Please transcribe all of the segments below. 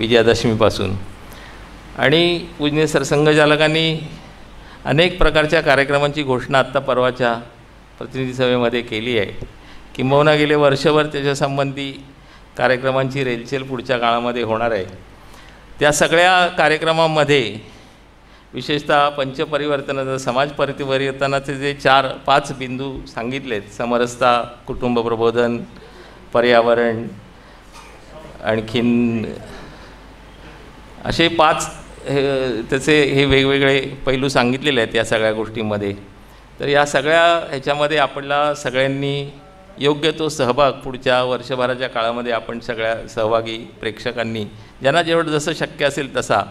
विजयादशमीपासून. आणि पूजनीय सरसंघचालकांनी अनेक प्रकारच्या कार्यक्रमांची घोषणा आत्ता परवाच्या प्रतिनिधी सभेमध्ये केली आहे. किंबहुना गेले वर्षभर त्याच्यासंबंधी कार्यक्रमांची रेलचेल पुढच्या काळामध्ये होणार आहे. त्या सगळ्या कार्यक्रमांमध्ये विशेषतः पंचपरिवर्तनाचं समाज परिवर्तनाचे जे 4-5 बिंदू सांगितलेत, समरसता, कुटुंब प्रबोधन, पर्यावरण, आणखीन असे 5 त्याचे हे वेगवेगळे पैलू सांगितलेले आहेत या सगळ्या गोष्टींमध्ये. तर या सगळ्या ह्याच्यामध्ये आपल्याला सगळ्यांनी योग्य तो सहभाग पुढच्या वर्षभराच्या काळामध्ये आपण सगळ्या सहभागी प्रेक्षकांनी ज्यांना जेवढं जसं शक्य असेल तसा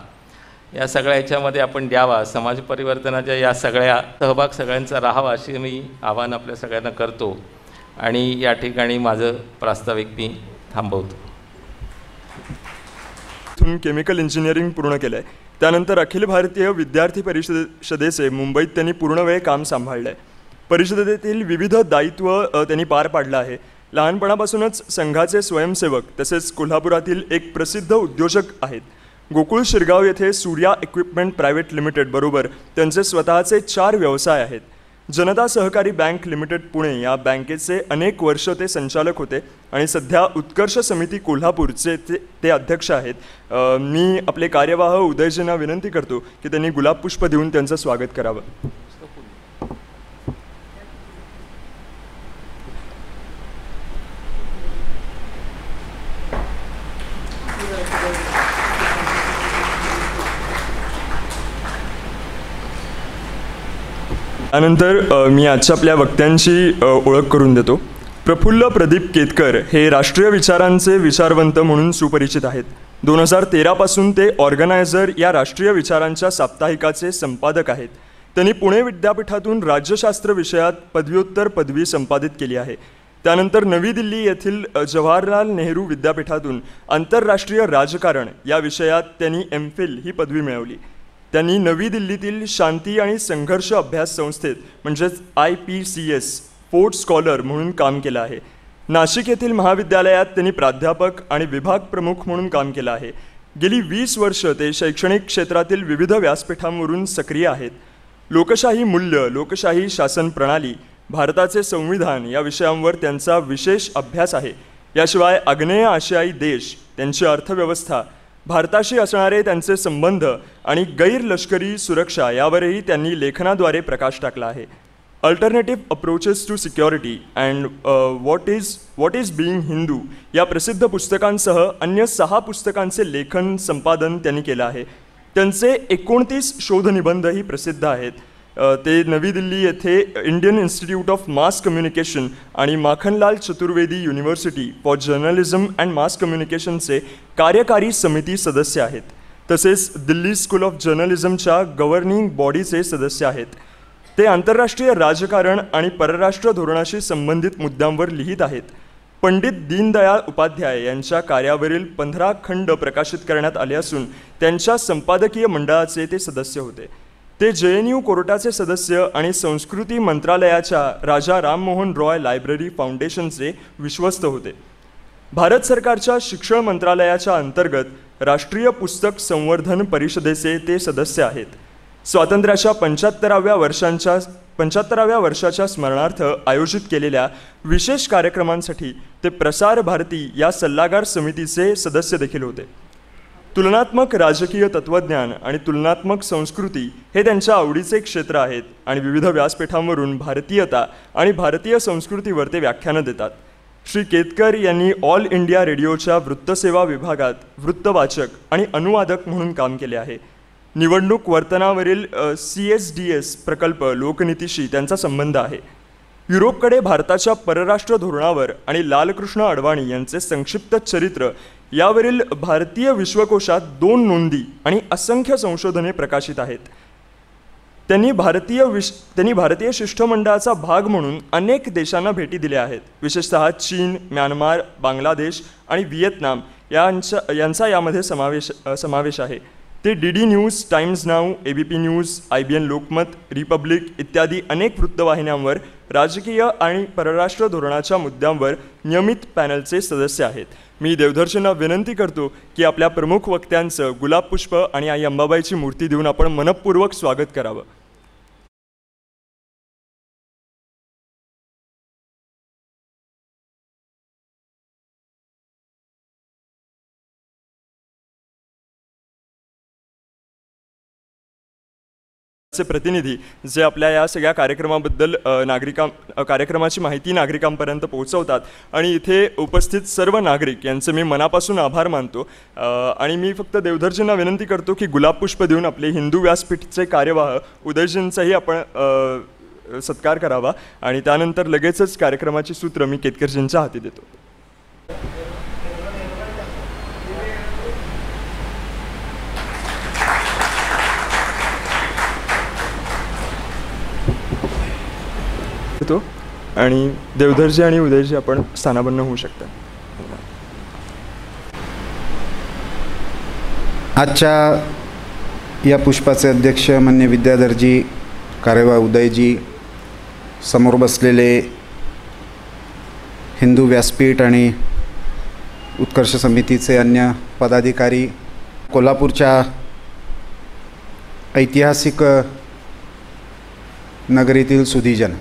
या सगळ्या ह्याच्यामध्ये आपण द्यावा. समाज परिवर्तनाच्या या सगळ्या सहभाग सगळ्यांचा राहावा असे मी आवाहन आपल्या सगळ्यांना करतो आणि या ठिकाणी माझं प्रास्ताविक मी थांबवतो. केमिकल इंजिनिअरिंग पूर्ण केलं आहे. त्यानंतर अखिल भारतीय विद्यार्थी परिषदेचे मुंबईत त्यांनी पूर्णवेळ काम सांभाळलं आहे. परिषदेतील विविध दायित्व त्यांनी पार पाडलं आहे. लहानपणापासूनच संघाचे स्वयंसेवक तसेच कोल्हापुरातील एक प्रसिद्ध उद्योजक आहेत. गोकुळ शिरगाव येथे सूर्या इक्विपमेंट प्रायव्हेट लिमिटेड बरोबर त्यांचे स्वतःचे 4 व्यवसाय आहेत. जनता सहकारी बँक लिमिटेड पुणे या बँकेचे अनेक वर्ष ते संचालक होते आणि सध्या उत्कर्ष समिती कोल्हापूरचे ते अध्यक्ष आहेत. मी आपले कार्यवाह उदयजींना विनंती करतो की त्यांनी गुलाब पुष्प देऊन त्यांचं स्वागत करावं. त्यानंतर मी आजच्या आपल्या वक्त्यांची ओळख करून देतो. प्रफुल्ल प्रदीप केतकर हे राष्ट्रीय विचारांचे विचारवंत म्हणून सुपरिचित आहेत. 2013 पासून ते ऑर्गनायझर या राष्ट्रीय विचारांच्या साप्ताहिकाचे संपादक आहेत. त्यांनी पुणे विद्यापीठातून राज्यशास्त्र विषयात पदव्युत्तर पदवी संपादित केली आहे. त्यानंतर नवी दिल्ली येथील जवाहरलाल नेहरू विद्यापीठातून आंतरराष्ट्रीय राजकारण या विषयात त्यांनी MPhil ही पदवी मिळवली. त्यांनी नवी दिल्लीतील शांती आणि संघर्ष अभ्यास संस्थेत म्हणजेच IPCS फोर्ट स्कॉलर म्हणून काम केलं आहे. नाशिक येथील महाविद्यालयात त्यांनी प्राध्यापक आणि विभाग प्रमुख म्हणून काम केलं आहे. गेली 20 वर्ष ते शैक्षणिक क्षेत्रातील विविध व्यासपीठांवरून सक्रिय आहेत. लोकशाही मूल्य, लोकशाही शासन प्रणाली, भारताचे संविधान या विषयांवर त्यांचा विशेष अभ्यास आहे. याशिवाय आग्नेय आशियाई देश, त्यांची अर्थव्यवस्था, भारताशी असणारे त्यांचे संबंध आणि गैरलष्करी सुरक्षा यावरही त्यांनी लेखनाद्वारे प्रकाश टाकला आहे. Alternative approaches to security and what is being Hindu या प्रसिद्ध पुस्तकांसह अन्य 6 पुस्तकांचे लेखन संपादन त्यांनी केलं आहे. त्यांचे 29 शोधनिबंधही प्रसिद्ध आहेत. ते नवी दिल्ली येथे Indian Institute of Mass Communication आणि Makhanlal Chaturvedi university for journalism and mass कम्युनिकेशनचे कार्यकारी समिती सदस्य आहेत. तसेच दिल्ली स्कूल ऑफ जर्नलिझमच्या गव्हर्निंग बॉडीचे सदस्य आहेत. ते आंतरराष्ट्रीय राजकारण आणि परराष्ट्र धोरणाशी संबंधित मुद्द्यांवर लिहित आहेत. पंडित दीनदयाळ उपाध्याय यांच्या कार्यावरील 15 खंड प्रकाशित करण्यात आले असून त्यांच्या संपादकीय मंडळाचे ते सदस्य होते. ते JNU कोर्टाचे सदस्य आणि संस्कृती मंत्रालयाच्या राजा राममोहन रॉय लायब्ररी फाउंडेशनचे विश्वस्त होते. भारत सरकारच्या शिक्षण मंत्रालयाच्या अंतर्गत राष्ट्रीय पुस्तक संवर्धन परिषदेचे ते सदस्य आहेत. स्वातंत्र्याच्या 75व्या वर्षाच्या स्मरणार्थ आयोजित केलेल्या विशेष कार्यक्रमांसाठी ते प्रसार भारती या सल्लागार समितीचे सदस्य देखील होते. तुलनात्मक राजकीय तत्त्वज्ञान आणि तुलनात्मक संस्कृती हे त्यांच्या आवडीचे क्षेत्र आहेत आणि विविध व्यासपीठांवरून भारतीयता आणि भारतीय संस्कृतीवर ते व्याख्यानं देतात. श्री केतकर यांनी ऑल इंडिया रेडिओच्या वृत्तसेवा विभागात वृत्तवाचक आणि अनुवादक म्हणून काम केले आहे. निवडणूक वर्तनावरील CSDS प्रकल्प लोकनीतीशी त्यांचा संबंध आहे. युरोपकडे भारताच्या परराष्ट्र धोरणावर आणि लालकृष्ण अडवाणी यांचे संक्षिप्त चरित्र यावरील भारतीय विश्वकोशात 2 नोंदी आणि असंख्य संशोधने प्रकाशित आहेत. त्यांनी भारतीय शिष्टमंडळाचा भाग म्हणून अनेक देशांना भेटी दिल्या आहेत. विशेषतः चीन, म्यानमार, बांगलादेश आणि व्हिएतनाम यांचा यामध्ये समावेश आहे. ते DD news, times now, ABP news, IBN Lokmat, Republic इत्यादी अनेक वृत्तवाहिन्यांवर राजकीय आणि परराष्ट्र धोरणाच्या मुद्द्यांवर नियमित पॅनलचे सदस्य आहेत. मी देवधरजींना विनंती करतो की आपल्या प्रमुख वक्त्यांचं गुलाब पुष्प आणि आई अंबाबाईची मूर्ती देऊन आपण मनपूर्वक स्वागत करावं. चे प्रतिनिधी जे आपल्या या सगळ्या कार्यक्रमाबद्दल कार्यक्रमाची माहिती नागरिकांपर्यंत पोहोचवतात आणि इथे उपस्थित सर्व नागरिक यांचे मी मनापासून आभार मानतो. आणि मी फक्त देवधरजींना विनंती करतो की गुलाब पुष्प देऊन आपले हिंदू व्यासपीठचे कार्यवाह उदयजींचाही आपण सत्कार करावा आणि त्यानंतर लगेचच कार्यक्रमाची सूत्र मी केतकरजींच्या हाती देतो. आणि देवधरजी आणि उदयजी आपण स्थानापन्न होऊ शकता. आजच्या या पुष्पाचे अध्यक्ष मान्य विद्याधरजी, कार्यवाह उदयजी, समोर बसलेले हिंदू व्यासपीठ आणि उत्कर्ष समितीचे अन्य पदाधिकारी, कोल्हापूरच्या ऐतिहासिक नगरीतील सुधीजन,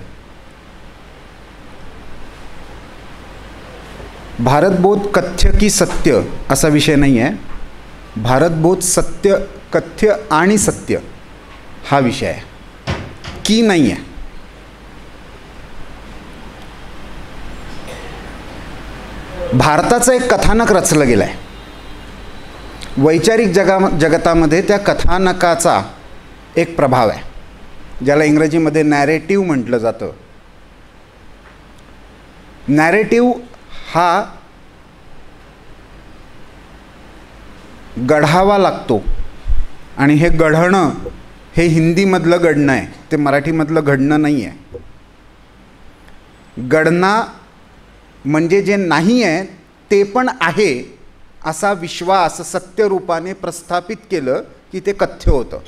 भारतबोध कथ्य की सत्य असा विषय नाही आहे. भारतबोध सत्य, कथ्य आणि सत्य हा विषय आहे, की नाही आहे. भारताचं एक कथानक रचलं गेलं आहे. वैचारिक जगतामध्ये त्या कथानकाचा एक प्रभाव आहे, ज्याला इंग्रजीमध्ये नॅरेटिव्ह म्हटलं जातं. नॅरेटिव्ह हा गढावा लागतो आणि हे गढणं हे हिंदीमधलं घडणं आहे, ते मराठीमधलं घडणं नाही आहे. गणना म्हणजे जे नाही आहे ते पण आहे असा विश्वास सत्यरूपाने प्रस्थापित केलं की ते कथ्य होतं.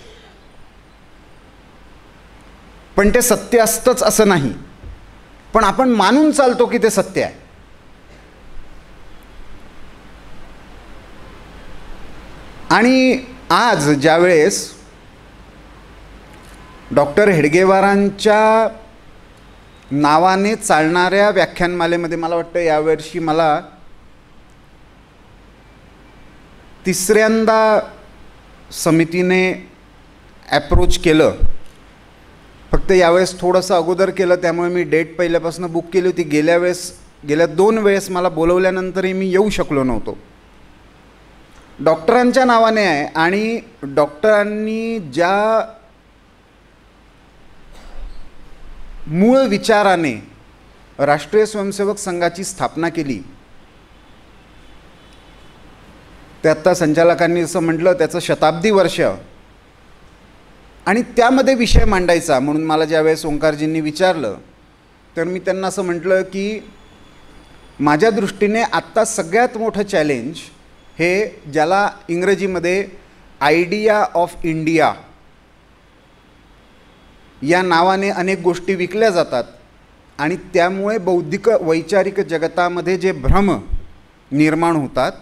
पण ते सत्य असतंच असं नाही, पण आपण मानून चालतो की ते सत्य आहे. आणि आज ज्यावेळेस डॉक्टर हेडगेवारांच्या नावाने चालणाऱ्या व्याख्यानमालेमध्ये मला वाटतं यावर्षी मला तिसऱ्यांदा समितीने ॲप्रोच केलं. फक्त यावेळेस थोडंसं अगोदर केलं, त्यामुळे मी डेट पहिल्यापासून बुक केली होती. गेल्या 2 वेळेस मला बोलवल्यानंतरही मी येऊ शकलो नव्हतो. डॉक्टरांच्या नावाने आहे आणि डॉक्टरांनी ज्या मूळ विचाराने राष्ट्रीय स्वयंसेवक संघाची स्थापना केली, ते आत्ता संचालकांनी असं म्हटलं त्याचं शताब्दी वर्ष, आणि त्यामध्ये विषय मांडायचा म्हणून मला ज्यावेळेस ओंकारजींनी विचारलं तर मी त्यांना असं म्हटलं की माझ्या दृष्टीने आत्ता सगळ्यात मोठं चॅलेंज हे, ज्याला इंग्रजीमध्ये आयडिया ऑफ इंडिया या नावाने अनेक गोष्टी विकल्या जातात आणि त्यामुळे बौद्धिक वैचारिक जगतामध्ये जे भ्रम निर्माण होतात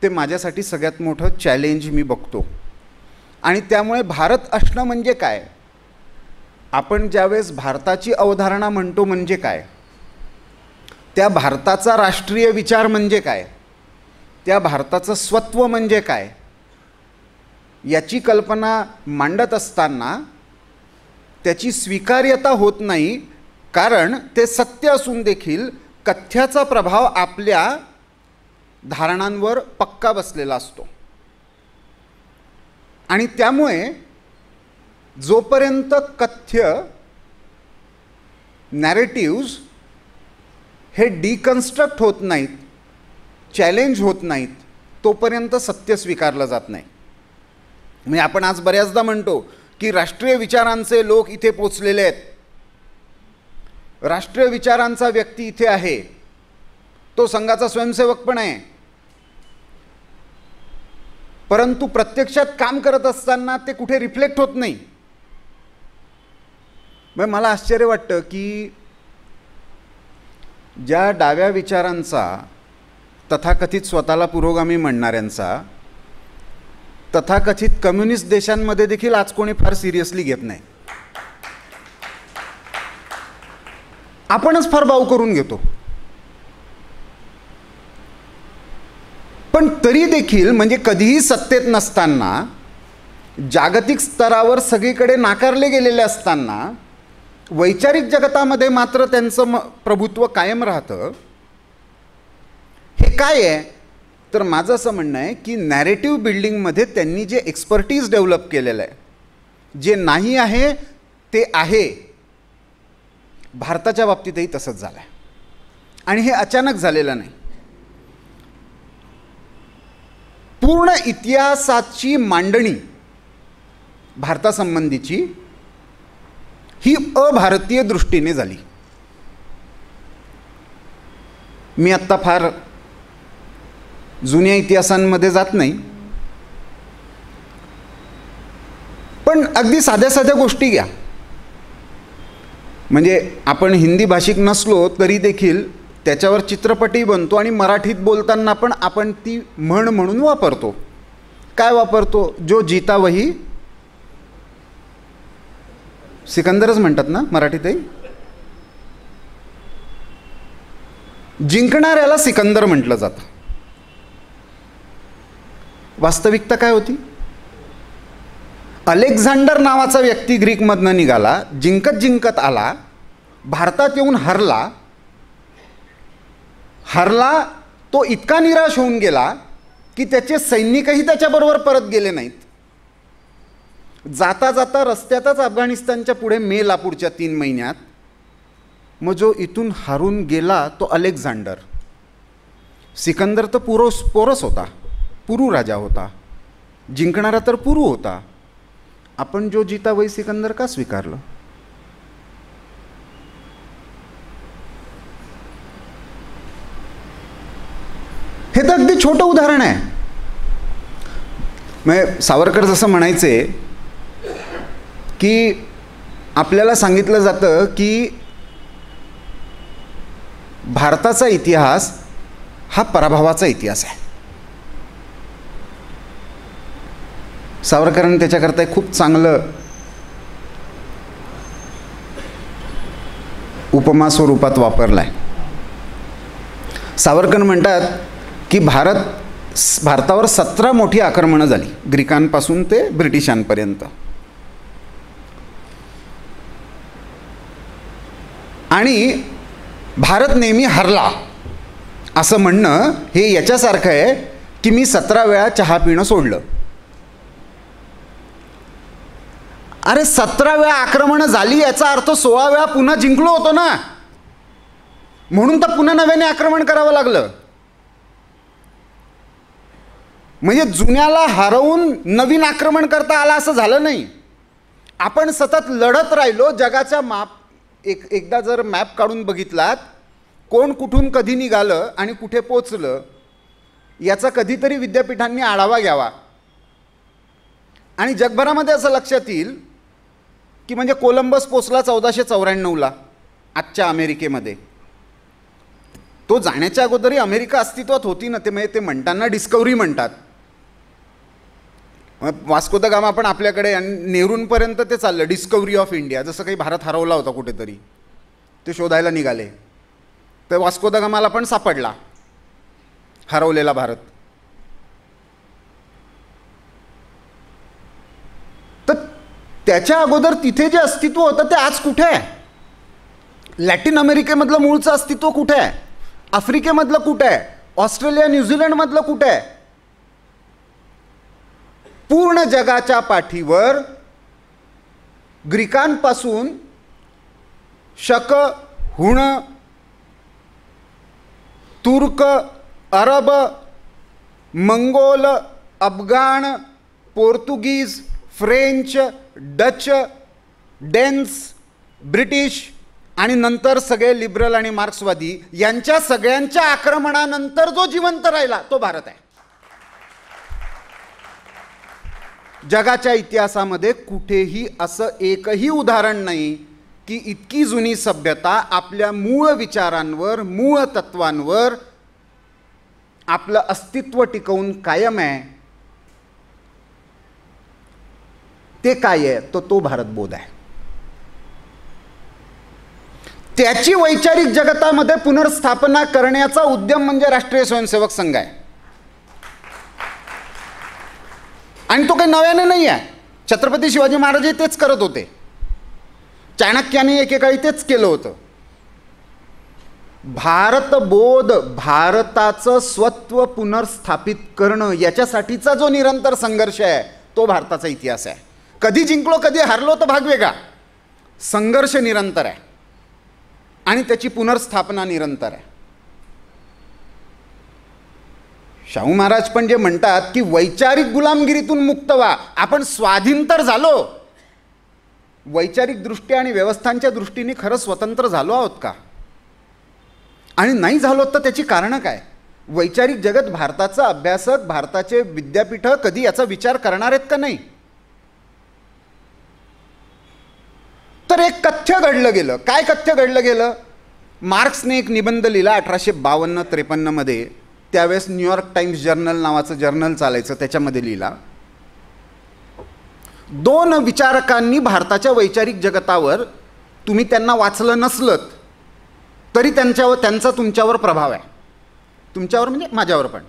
ते माझ्यासाठी सगळ्यात मोठं चॅलेंज मी बघतो. आणि त्यामुळे भारत असणं म्हणजे काय, आपण ज्यावेळेस भारताची अवधारणा म्हणतो म्हणजे काय, त्या भारताचा राष्ट्रीय विचार म्हणजे काय, त्या भारताचं स्वत्व म्हणजे काय, याची कल्पना मांडत असताना त्याची स्वीकार्यता होत नाही, कारण ते सत्य असून देखील कथ्याचा प्रभाव आपल्या धारणांवर पक्का बसलेला असतो. आणि त्यामुळे जोपर्यंत कथ्य नॅरेटिव्ज हे डिकन्स्ट्रक्ट होत नाहीत, चॅलेंज होत नाहीत, तोपर्यंत सत्य स्वीकारलं जात नाही. म्हणजे आपण आज बऱ्याचदा म्हणतो की राष्ट्रीय विचारांचे लोक इथे पोचलेले आहेत, राष्ट्रीय विचारांचा व्यक्ती इथे आहे, तो संघाचा स्वयंसेवक पण आहे. परंतु प्रत्यक्षात काम करत असताना ते कुठे रिफ्लेक्ट होत नाही. मग मला आश्चर्य वाटतं की ज्या डाव्या विचारांचा, तथाकथित स्वतःला पुरोगामी म्हणणाऱ्यांचा, तथाकथित कम्युनिस्ट देशांमध्ये देखील आज कोणी फार सिरियसली घेत नाही. आपणच फार बाऊ करून घेतो. पण तरी देखील म्हणजे कधीही सत्तेत नसताना, जागतिक स्तरावर सगळीकडे नाकारले गेलेले असताना, वैचारिक जगतामध्ये मात्र त्यांचं प्रभुत्व कायम राहतं. हे काय आहे? तर माझं असं म्हणणं आहे की नॅरेटिव्ह बिल्डिंगमध्ये त्यांनी जे एक्सपर्टीज डेव्हलप केलेलं आहे, जे नाही आहे ते आहे. भारताच्या बाबतीतही तसंच झालं आहे आणि हे अचानक झालेलं नाही. पूर्ण इतिहासाची मांडणी भारतासंबंधीची ही अभारतीय दृष्टीने झाली. मी आत्ता फार जुन्या इतिहासांमध्ये जात नाही, पण अगदी साध्या साध्या गोष्टी घ्या. म्हणजे आपण हिंदी भाषिक नसलो तरी देखील त्याच्यावर चित्रपटही बनतो आणि मराठीत बोलताना पण आपण ती म्हण म्हणून वापरतो. काय वापरतो? जो जीता वही सिकंदरच म्हणतात ना मराठीतही. जिंकणाऱ्याला सिकंदर म्हटलं जातं. वास्तविकता काय होती? अलेक्झांडर नावाचा व्यक्ती ग्रीकमधनं निघाला, जिंकत जिंकत आला, भारतात येऊन हरला. तो इतका निराश होऊन गेला की त्याचे सैनिकही त्याच्याबरोबर परत गेले नाहीत. जाता जाता रस्त्यातच अफगाणिस्तानच्या पुढे मेला पुढच्या 3 महिन्यात. मग जो इथून हारून गेला तो अलेक्झांडर. सिकंदर तर पोरस होता, पुरू राजा होता. जिंकणारा तर पुरू होता. आपण जो जीता वही सिकंदर का स्वीकारलं? हे तर अगदी छोटं उदाहरण आहे. म्हणजे सावरकर जसं म्हणायचे की आपल्याला सांगितलं जातं की भारताचा इतिहास हा पराभवाचा इतिहास आहे. सावरकरांनी त्याच्याकरता एक खूप चांगलं उपमा स्वरूपात वापरलं आहे. सावरकर म्हणतात की भारतावर 17 मोठी आक्रमणं झाली, ग्रीकांपासून ते ब्रिटिशांपर्यंत. आणि भारत नेहमी हरला असं म्हणणं हे याच्यासारखं आहे की मी 17 वेळा चहा पिणं सोडलं. अरे 17 वेळा आक्रमणं झाली याचा अर्थ 16 वेळा पुन्हा जिंकलो होतो ना, म्हणून तर पुन्हा नव्याने आक्रमण करावं लागलं. म्हणजे जुन्याला हरवून नवीन आक्रमण करता आला असं झालं नाही. आपण सतत लढत राहिलो. जगाच्या एकदा जर मॅप काढून बघितलात, कोण कुठून कधी निघालं आणि कुठे पोचलं याचा कधीतरी विद्यापीठांनी आढावा घ्यावा. आणि जगभरामध्ये असं लक्षात येईल की म्हणजे कोलंबस पोचला 1494ला आजच्या अमेरिकेमध्ये. तो जाण्याच्या अगोदरही अमेरिका अस्तित्वात होती ना. ते म्हणताना डिस्कवरी म्हणतात. वास्को द गामा पण आपल्याकडे, नेहरूंपर्यंत ते चाललं डिस्कवरी ऑफ इंडिया. जसं काही भारत हरवला होता कुठेतरी, ते शोधायला निघाले. तर वास्को द गामाला पण सापडला हरवलेला भारत. तर त्याच्या अगोदर तिथे जे अस्तित्व होतं ते आज कुठे आहे? लॅटिन अमेरिकेमधलं मूळचं अस्तित्व कुठे आहे? आफ्रिकेमधलं कुठे आहे? ऑस्ट्रेलिया न्यूझीलंडमधलं कुठे आहे? पूर्ण जगाच्या पाठीवर ग्रीकांपासून शक, हुण, तुर्क, अरब, मंगोल, अफगाण, पोर्तुगीज, फ्रेंच, डच, डेन्स, ब्रिटिश आणि नंतर सगळे लिबरल आणि मार्क्सवादी यांच्या सगळ्यांच्या आक्रमणानंतर जो जिवंत राहिला तो भारत आहे. जगाच्या इतिहासामध्ये कुठेही असं एकही उदाहरण नाही की इतकी जुनी सभ्यता आपल्या मूळ विचारांवर, मूळ तत्वांवर आपलं अस्तित्व टिकवून कायम आहे. ते काय आहे? तो भारतबोध आहे. त्याची वैचारिक जगतामध्ये पुनर्स्थापना करण्याचा उद्यम म्हणजे राष्ट्रीय स्वयंसेवक संघ आहे. आणि तो काही नव्याने नाही आहे. छत्रपती शिवाजी महाराज तेच करत होते. चाणक्याने एकेकाळी तेच केलं होतं. भारतबोध, भारताचं स्वत्व पुनर्स्थापित करणं, याच्यासाठीचा जो निरंतर संघर्ष आहे तो भारताचा इतिहास आहे. कधी जिंकलो कधी हारलो तर भाग वेगळा. संघर्ष निरंतर आहे आणि त्याची पुनर्स्थापना निरंतर आहे. शाहू महाराज पण जे म्हणतात की वैचारिक गुलामगिरीतून मुक्त व्हा. आपण स्वाधीन तर झालो, वैचारिक दृष्ट्या आणि व्यवस्थांच्या दृष्टीने खरं स्वतंत्र झालो आहोत का? आणि नाही झालो तर त्याची कारणं काय? वैचारिक जगत, भारताचा अभ्यासक, भारताचे विद्यापीठं कधी याचा विचार करणार आहेत का नाही? तर एक कथ्य घडलं गेलं. काय कथ्य घडलं गेलं? मार्क्सने एक निबंध लिहिला 1852-53 मध्ये. त्यावेळेस न्यूयॉर्क टाइम्स जर्नल नावाचं जर्नल चालायचं, त्याच्यामध्ये लिहिला. 2 विचारकांनी भारताच्या वैचारिक जगतावर, तुम्ही त्यांना वाचलं नसलत तरी त्यांचा तुमच्यावर प्रभाव आहे. तुमच्यावर म्हणजे माझ्यावर पण,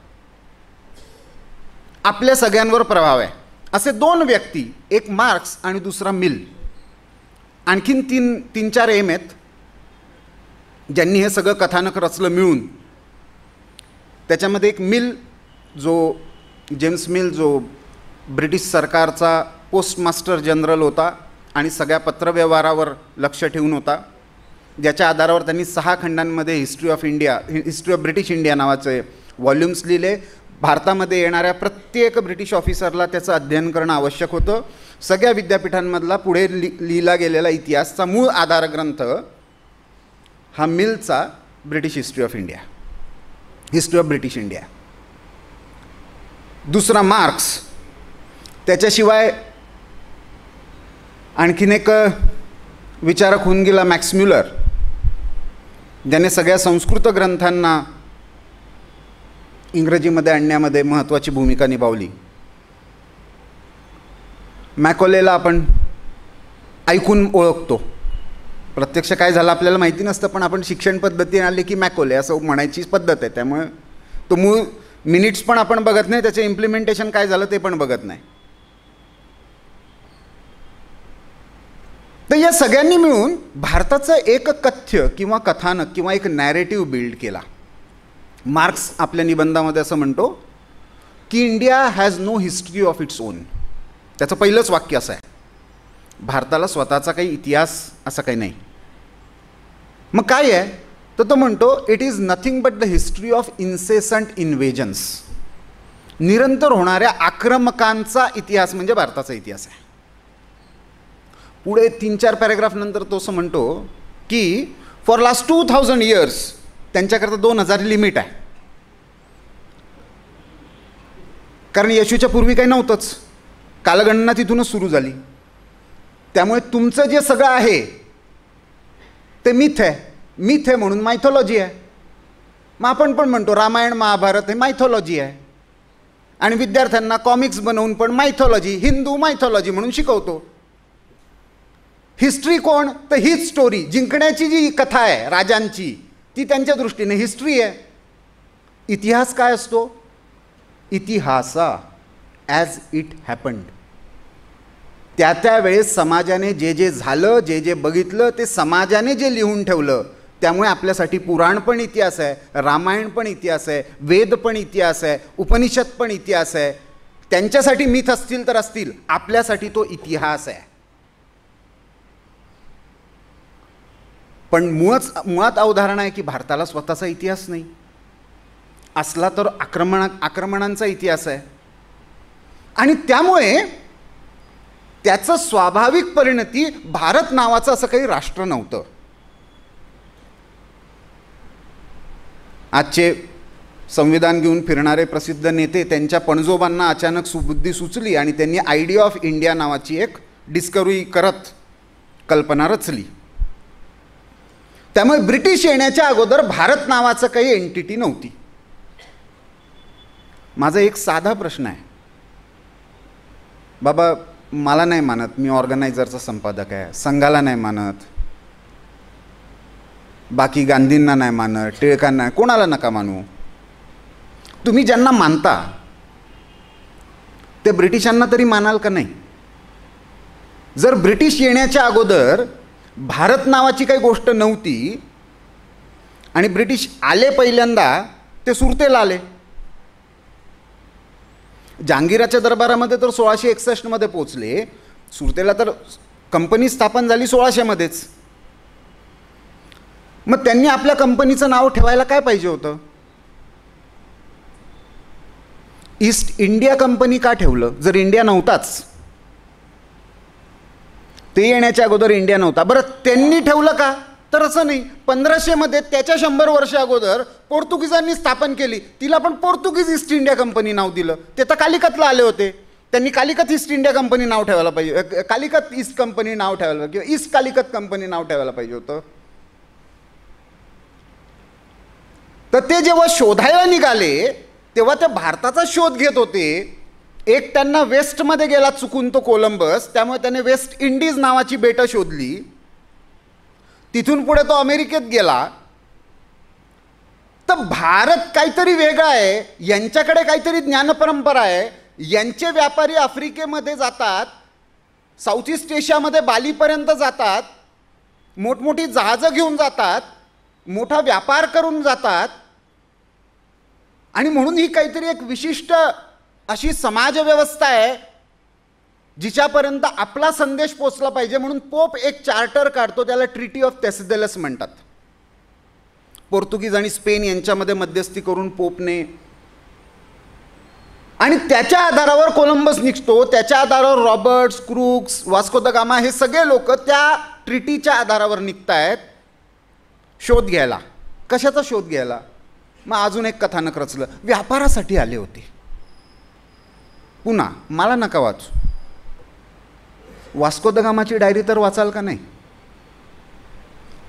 आपल्या सगळ्यांवर प्रभाव आहे. असे 2 व्यक्ती, एक मार्क्स आणि दुसरा मिल. आणखीन 3-4 एम आहेत ज्यांनी हे सगळं कथानक रचलं मिळून. त्याच्यामध्ये एक मिल, जो जेम्स मिल, जो ब्रिटिश सरकारचा पोस्टमास्टर जनरल होता आणि सगळ्या पत्रव्यवहारावर लक्ष ठेवून होता, ज्याच्या आधारावर त्यांनी 6 खंडांमध्ये हिस्ट्री ऑफ ब्रिटिश इंडिया नावाचे व्हॉल्यूम्स लिहिले. भारतामध्ये येणाऱ्या प्रत्येक ब्रिटिश ऑफिसरला त्याचं अध्ययन करणं आवश्यक होतं. सगळ्या विद्यापीठांमधला पुढे लिहिला गेलेला इतिहासचा मूळ आधारग्रंथ हा मिलचा British history of British India. दुसरा मार्क्स. त्याच्याशिवाय आणखीन एक विचारक होऊन गेला, मॅक्स म्युलर, ज्याने सगळ्या संस्कृत ग्रंथांना इंग्रजीमध्ये आणण्यामध्ये महत्त्वाची भूमिका निभावली. मॅकॉलेला आपण ऐकून ओळखतो, प्रत्यक्ष काय झालं आपल्याला माहिती नसतं, पण आपण शिक्षण पद्धतीने आले की मॅकॉले असं म्हणायची पद्धत आहे. त्यामुळे तो मूळ मिनिट्स पण आपण बघत नाही, त्याचे इम्प्लिमेंटेशन काय झालं ते पण बघत नाही. तर या सगळ्यांनी मिळून भारताचं एक कथ्य किंवा कथानक किंवा एक नॅरेटिव्ह बिल्ड केला. मार्क्स आपल्या निबंधामध्ये असं म्हणतो की India has no history of its own. त्याचं पहिलंच वाक्य असं आहे, भारताला स्वतःचा काही इतिहास असा काही नाही. मग काय आहे? तर तो म्हणतो it is nothing but the history of incessant invasions. निरंतर होणाऱ्या आक्रमकांचा इतिहास म्हणजे भारताचा इतिहास आहे. पुढे 3-4 पॅरेग्राफ नंतर तो असं म्हणतो की फॉर लास्ट 2000 years त्यांच्याकरता 2000 लिमिट आहे, कारण येशूच्या पूर्वी काही नव्हतंच, कालगणना तिथूनच सुरू झाली. त्यामुळे तुमचं जे सगळं आहे ते मिथ आहे म्हणून मायथॉलॉजी आहे. मग आपण पण म्हणतो रामायण महाभारत हे मायथॉलॉजी आहे, आणि विद्यार्थ्यांना कॉमिक्स बनवून पण मायथॉलॉजी, हिंदू मायथॉलॉजी म्हणून शिकवतो. हिस्ट्री कोण? तर हीच स्टोरी, जिंकण्याची जी कथा आहे राजांची, ती त्यांच्या दृष्टीने हिस्ट्री आहे. इतिहास काय असतो? इतिहासा ॲज इट हॅपन्ड. त्या वेळेस समाजाने जे झालं, जे बघितलं, ते समाजाने जे लिहून ठेवलं. त्यामुळे आपल्यासाठी पुराण पण इतिहास आहे, रामायण पण इतिहास आहे, वेद पण इतिहास आहे, उपनिषद पण इतिहास आहे. त्यांच्यासाठी मिथ असतील तर असतील, आपल्यासाठी तो इतिहास आहे. पण मुळात अवधारणा आहे की भारताला स्वतःचा इतिहास नाही. असला तर आक्रमणांचा इतिहास आहे, आणि त्यामुळे त्याचं स्वाभाविक परिणती भारत नावाचं असं काही राष्ट्र नव्हतं. आजचे संविधान घेऊन फिरणारे प्रसिद्ध नेते, त्यांच्या पणजोबांना अचानक सुबुद्धी सुचली आणि त्यांनी आयडिया ऑफ इंडिया नावाची एक डिस्कवरी करत कल्पना रचली. त्यामुळे ब्रिटिश येण्याच्या अगोदर भारत नावाचं काही एंटिटी नव्हती. माझा एक साधा प्रश्न आहे, बाबा मला नाही मानत, मी ऑर्गनायझरचा संपादक आहे, संघाला नाही मानत, बाकी गांधींना नाही मानत, टिळकांना, कोणाला नका मानू, तुम्ही ज्यांना मानता ते ब्रिटिशांना तरी मानाल का नाही? जर ब्रिटिश येण्याच्या अगोदर भारत नावाची काही गोष्ट नव्हती आणि ब्रिटिश आले पहिल्यांदा, ते सुरतेला आले. जहांगीराच्या दरबारामध्ये तर 1661 मध्ये पोचले, सुरतेला तर कंपनी स्थापन झाली 1600 मध्येच. मग त्यांनी आपल्या कंपनीचं नाव ठेवायला काय पाहिजे होतं? ईस्ट इंडिया कंपनी का ठेवलं जर इंडिया नव्हताच? ते येण्याच्या अगोदर इंडिया नव्हता. बरं त्यांनी ठेवलं का? तर असं नाही. 1500 मध्ये त्याच्या 100 वर्ष अगोदर पोर्तुगीजांनी स्थापन केली, तिला पण पोर्तुगीज ईस्ट इंडिया कंपनी नाव दिलं. ते तर कालिकतला आले होते, त्यांनी कालिकत ईस्ट इंडिया कंपनी नाव ठेवायला पाहिजे, कालिकत ईस्ट कंपनी नाव ठेवायला किंवा ईस्ट कालिकत कंपनी नाव ठेवायला पाहिजे होतं. तर ते जेव्हा शोधायला निघाले तेव्हा ते भारताचा शोध घेत होते. एक त्यांना वेस्टमध्ये गेला चुकून तो कोलंबस, त्यामुळे त्याने वेस्ट इंडिज नावाची बेटं शोधली. तिथून पुढे तो अमेरिकेत गेला. तर भारत काहीतरी वेगळा आहे, यांच्याकडे काहीतरी ज्ञानपरंपरा आहे. यांचे व्यापारी आफ्रिकेमध्ये जातात, साऊथ ईस्ट एशियामध्ये बालीपर्यंत जातात, मोठमोठी जहाजं घेऊन जातात, मोठा व्यापार करून जातात. आणि म्हणून ही काहीतरी एक विशिष्ट अशी समाजव्यवस्था आहे जिच्यापर्यंत आपला संदेश पोचला पाहिजे. म्हणून पोप एक चार्टर काढतो, त्याला ट्रीटी ऑफ थेसिडेलस म्हणतात. पोर्तुगीज आणि स्पेन यांच्यामध्ये मध्यस्थी करून पोपने, आणि त्याच्या आधारावर कोलंबस निघतो, त्याच्या आधारावर Roberts, crooks, Vasco the gamma हे सगळे लोक त्या ट्रीटीच्या आधारावर निघतायत शोध घ्यायला. कशाचा शोध घ्यायला? मग अजून एक कथानक रचलं, व्यापारासाठी आले होते. पुन्हा मला नका वाचू, वास्को द गामाची डायरी तर वाचाल का नाही?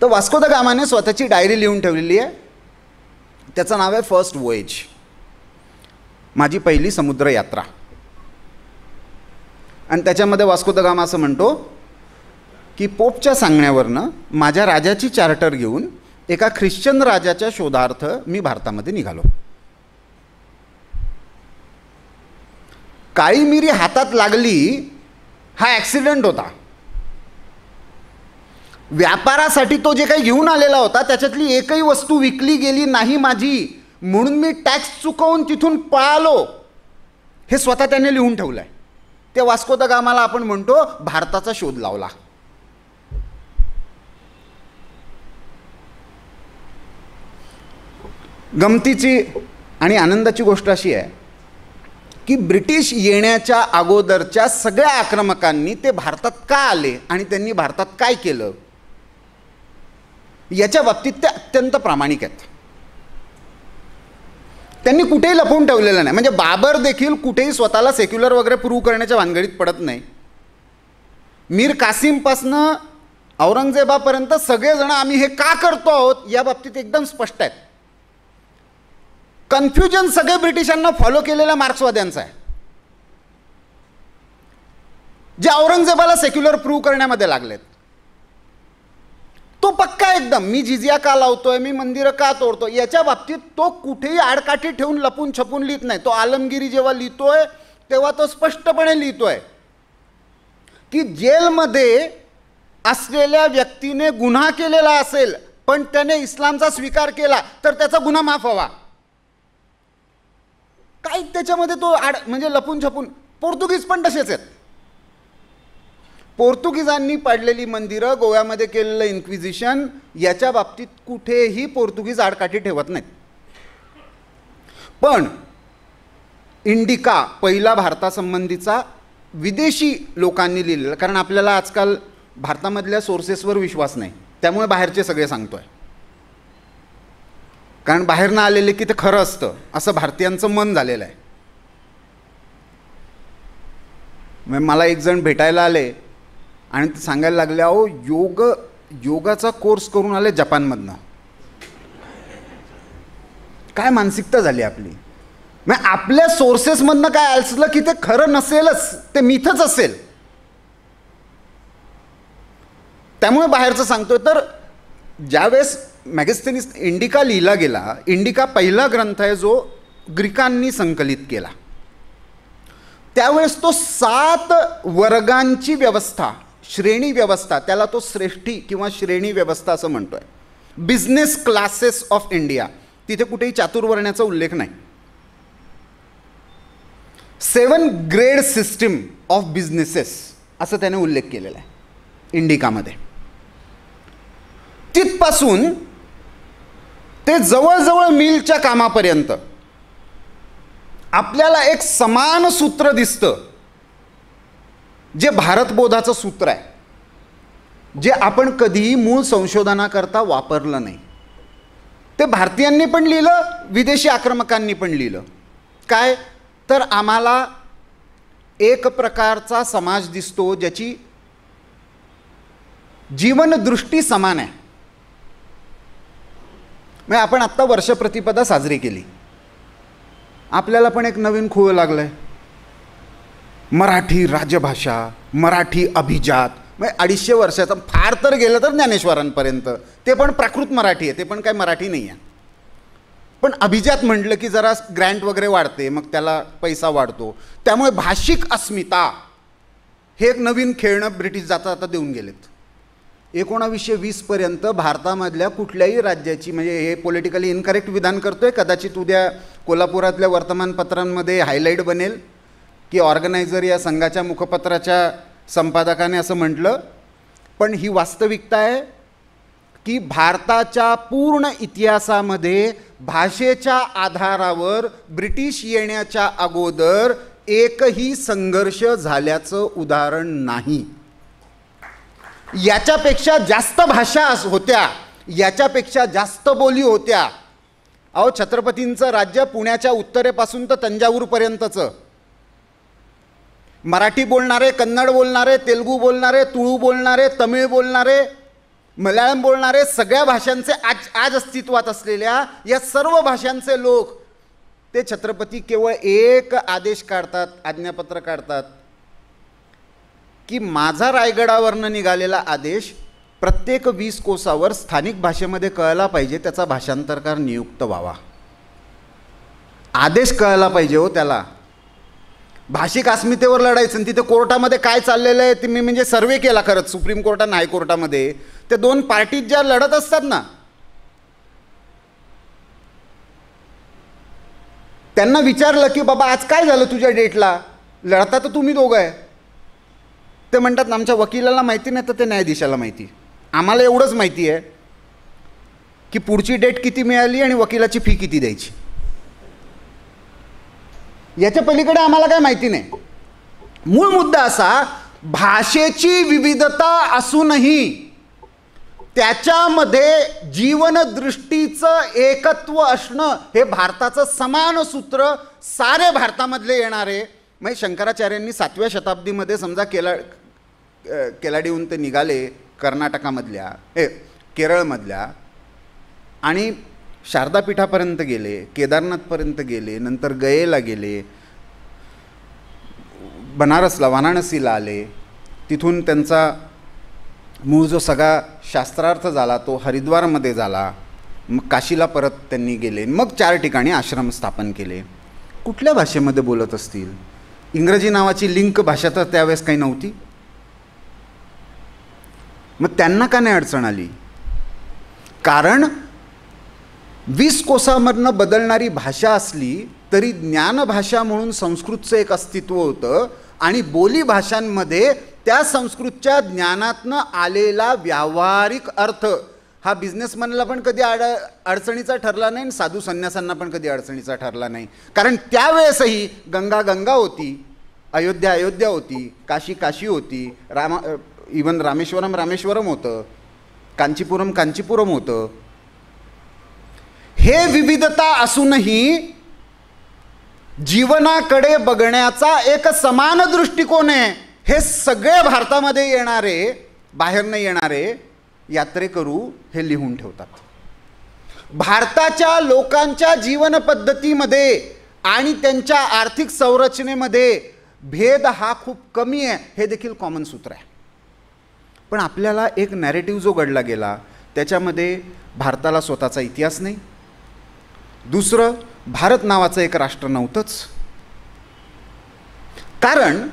तर वास्को द गामाने स्वतःची डायरी लिहून ठेवलेली आहे. त्याचं नाव आहे फर्स्ट वोएज, माझी पहिली समुद्र यात्रा. आणि त्याच्यामध्ये वास्को द गामा असं म्हणतो की पोपच्या सांगण्यावरनं माझ्या राजाची चार्टर घेऊन एका ख्रिश्चन राजाच्या शोधार्थ मी भारतामध्ये निघालो. काळी मिरी हातात लागली हा ॲक्सिडेंट होता. व्यापारासाठी तो जे काही घेऊन आलेला होता त्याच्यातली एकही वस्तू विकली गेली नाही माझी, म्हणून मी टॅक्स चुकवून तिथून पळालो. हे स्वतः त्याने लिहून ठेवलं आहे. ते वास्को द गामाला आपण म्हणतो भारताचा शोध लावला. गमतीची आणि आनंदाची गोष्ट अशी आहे की ब्रिटिश येण्याच्या अगोदरच्या सगळ्या आक्रमकांनी ते भारतात का आले आणि त्यांनी भारतात काय केलं याच्या बाबतीत ते अत्यंत प्रामाणिक आहेत. त्यांनी कुठेही लपवून ठेवलेलं नाही. म्हणजे बाबर देखील कुठेही स्वतःला सेक्युलर वगैरे प्रूव्ह करण्याच्या भानगडीत पडत नाही. मीर कासिमपासनं औरंगजेबापर्यंत सगळेजण आम्ही हे का करतो आहोत या बाबतीत एकदम स्पष्ट आहेत. कन्फ्युजन सगळे ब्रिटिशांना फॉलो केलेल्या मार्क्सवाद्यांचं आहे, जे औरंगजेबाला सेक्युलर प्रूव्ह करण्यामध्ये लागलेत. तो पक्का एकदम, मी जिजिया का लावतोय, मी मंदिरं का तोडतो, याच्या बाबतीत तो कुठेही आडकाठी ठेवून लपून छपून लिहित नाही. तो आलमगिरी जेव्हा लिहितोय तेव्हा तो स्पष्टपणे लिहितोय की जेलमध्ये असलेल्या व्यक्तीने गुन्हा केलेला असेल पण त्याने इस्लामचा स्वीकार केला तर त्याचा गुन्हा माफ व्हावा. काही त्याच्यामध्ये तो म्हणजे लपून छपून. पोर्तुगीज पण तसेच आहेत. पोर्तुगीजांनी पाडलेली मंदिरं, गोव्यामध्ये केलेलं इन्क्विजिशन, याच्या बाबतीत कुठेही पोर्तुगीज आडकाठी ठेवत नाहीत. पण इंडिका पहिला भारतासंबंधीचा विदेशी लोकांनी लिहिलेला, कारण आपल्याला आजकाल भारतामधल्या सोर्सेसवर विश्वास नाही, त्यामुळे बाहेरचे सगळे सांगतोय. कारण बाहेरनं आलेले की ते खरं असतं असं भारतीयांचं मन झालेलं आहे. मग मला एक जण भेटायला आले आणि ते सांगायला लागले, अहो योगाचा कोर्स करून आले जपानमधनं. काय मानसिकता झाली आपली. मग आपल्या सोर्सेसमधनं काय असलं की ते खरं नसेलच, ते मिथच असेल. त्यामुळे बाहेरचं सांगतोय. तर ज्यावेळेस मॅगस्थेनिस इंडिका लिहिला गेला, इंडिका पहिला ग्रंथ आहे जो ग्रीकांनी संकलित केला, त्यावेळेस तो 7 वर्गांची व्यवस्था, श्रेणी व्यवस्था, त्याला तो श्रेष्ठी किंवा श्रेणी व्यवस्था असं म्हणतोय. बिझनेस क्लासेस ऑफ इंडिया, तिथे कुठेही चातुर्वर्ण्याचा उल्लेख नाही. 7 ग्रेड सिस्टीम ऑफ बिझनेसेस असं त्याने उल्लेख केलेला आहे इंडिकामध्ये. तिथपासून ते जवळजवळ मिलच्या कामापर्यंत आपल्याला एक समान सूत्र दिसतं, जे भारतबोधाचं सूत्र आहे, जे आपण कधीही मूळ संशोधनाकरता वापरलं नाही. ते भारतीयांनी पण लिहिलं, विदेशी आक्रमकांनी पण लिहिलं. काय तर आम्हाला एक प्रकारचा समाज दिसतो ज्याची जीवनदृष्टी समान आहे. मग आपण आत्ता वर्षप्रतिपदा साजरी केली, आपल्याला पण एक नवीन खूळ लागलंय, मराठी राजभाषा, मराठी अभिजात. मग 250 वर्षाचा, फार तर गेलं तर ज्ञानेश्वरांपर्यंत, ते पण प्राकृत मराठी आहे, ते पण काय मराठी नाही आहे. पण अभिजात म्हटलं की जरा ग्रँट वगैरे वाढते, मग त्याला पैसा वाढतो. त्यामुळे भाषिक अस्मिता हे एक नवीन खेळणं ब्रिटिश जाता देऊन गेलेत. 1920पर्यंत भारतामधल्या कुठल्याही राज्याची, म्हणजे हे पॉलिटिकली इनकरेक्ट विधान करतोय, कदाचित उद्या कोल्हापुरातल्या वर्तमानपत्रांमध्ये हायलाईट बनेल की ऑर्गनायझर या संघाच्या मुखपत्राच्या संपादकाने असं म्हटलं, पण ही वास्तविकता आहे की भारताच्या पूर्ण इतिहासामध्ये भाषेच्या आधारावर ब्रिटिश येण्याच्या अगोदर एकही संघर्ष झाल्याचं उदाहरण नाही. याच्यापेक्षा जास्त भाषा होत्या, याच्यापेक्षा जास्त बोली होत्या. अहो, छत्रपतींचं राज्य पुण्याच्या उत्तरेपासून तर तंजावूरपर्यंतचं, मराठी बोलणारे, कन्नड बोलणारे, तेलुगू बोलणारे, तुळू बोलणारे, तमिळ बोलणारे, मल्याळम बोलणारे, सगळ्या भाषांचे आज अस्तित्वात असलेल्या या सर्व भाषांचे लोक, ते छत्रपती केवळ एक आदेश काढतात, आज्ञापत्र काढतात की माझा रायगडावरनं निघालेला आदेश प्रत्येक 20 कोसावर स्थानिक भाषेमध्ये कळला पाहिजे, त्याचा भाषांतरकार नियुक्त व्हावा. आदेश कळला पाहिजे हो त्याला. भाषिक अस्मितेवर लढायचं. आणि तिथे कोर्टामध्ये काय चाललेलं आहे ते मी म्हणजे सर्वे केला खरंच, सुप्रीम कोर्ट आणि हायकोर्टामध्ये. ते 2 पार्टीज ज्या लढत असतात ना, त्यांना विचारलं की बाबा आज काय झालं तुझ्या डेटला, लढता तर तुम्ही दोघं आहे. ते म्हणतात आमच्या वकिलाला माहिती नाही तर ते न्यायाधीशाला माहिती, आम्हाला एवढंच माहिती आहे की पुढची डेट किती मिळाली आणि वकिलाची फी किती द्यायची, याच्या पलीकडे आम्हाला काय माहिती नाही. मूळ मुद्दा असा, भाषेची विविधता असूनही त्याच्यामध्ये जीवनदृष्टीचं एकत्व असणं हे भारताचं समान सूत्र सारे भारतामधले येणारे. म्हणजे शंकराचार्यांनी 7व्या शताब्दीमध्ये समजा केलाडीहून ते निघाले कर्नाटकामधल्या, केरळमधल्या, आणि शारदापीठापर्यंत गेले, केदारनाथपर्यंत गेले, नंतर गयेला गेले, बनारसला वाराणसीला आले. तिथून त्यांचा मूळ जो सगळा शास्त्रार्थ झाला तो हरिद्वारमध्ये झाला. मग काशीला परत त्यांनी गेले, मग 4 ठिकाणी आश्रम स्थापन केले. कुठल्या भाषेमध्ये बोलत असतील? इंग्रजी नावाची लिंक भाषा तर त्यावेळेस काही नव्हती. मग त्यांना का नाही अडचण आली? कारण 20 कोसामधनं बदलणारी भाषा असली तरी ज्ञानभाषा म्हणून संस्कृतचं एक अस्तित्व होतं, आणि बोली भाषांमध्ये त्या संस्कृतच्या ज्ञानातनं आलेला व्यावहारिक अर्थ हा बिझनेसमॅनला पण कधी अडचणीचा ठरला नाही, आणि साधू संन्यासांना पण कधी अडचणीचा ठरला नाही. कारण त्यावेळेसही गंगा होती, अयोध्या होती, काशी होती, इवन रामेश्वरम होतं, कांचीपुरम होतं. हे विविधता असूनही जीवनाकडे बघण्याचा एक समान दृष्टिकोन आहे, हे सगळे भारतामध्ये येणारे, बाहेर न येणारे यात्रेकरू हे लिहून ठेवतात. भारताच्या लोकांच्या जीवन पद्धतीमध्ये आणि त्यांच्या आर्थिक संरचनेमध्ये भेद हा खूप कमी आहे, हे देखील कॉमन सूत्र आहे. पण आपल्याला एक नॅरेटिव्ह जो घडला गेला त्याच्यामध्ये भारताला स्वतःचा इतिहास नाही. दुसरं, भारत नावाचं एक राष्ट्र नव्हतंच. कारण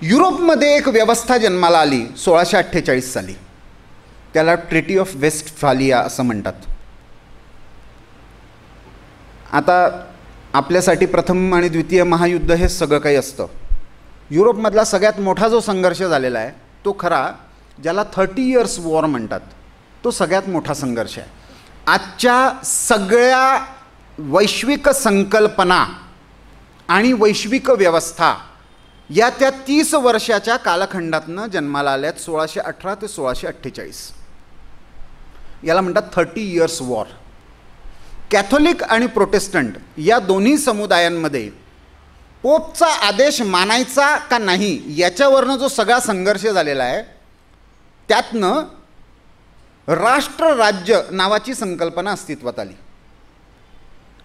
युरोपमध्ये एक व्यवस्था जन्माला आली 1648 साली, त्याला ट्रीटी ऑफ वेस्टफालिया असं म्हणतात. आता आपल्यासाठी प्रथम आणि द्वितीय महायुद्ध हे सगळं काही असतं. युरोपमधला सगळ्यात मोठा जो संघर्ष झालेला आहे तो खरा, ज्याला 30 इयर्स वॉर म्हणतात, तो सगळ्यात मोठा संघर्ष आहे. आजच्या सगळ्या वैश्विक संकल्पना आणि वैश्विक व्यवस्था या त्या 30 वर्षाच्या कालखंडातनं जन्माला आल्यात, 1618 ते 1648. याला म्हणतात 30 इयर्स वॉर. कॅथोलिक आणि प्रोटेस्टंट या दोन्ही समुदायांमध्ये पोपचा आदेश मानायचा का नाही याच्यावरनं जो सगळा संघर्ष झालेला आहे, त्यातनं राष्ट्र राज्य नावाची संकल्पना अस्तित्वात आली.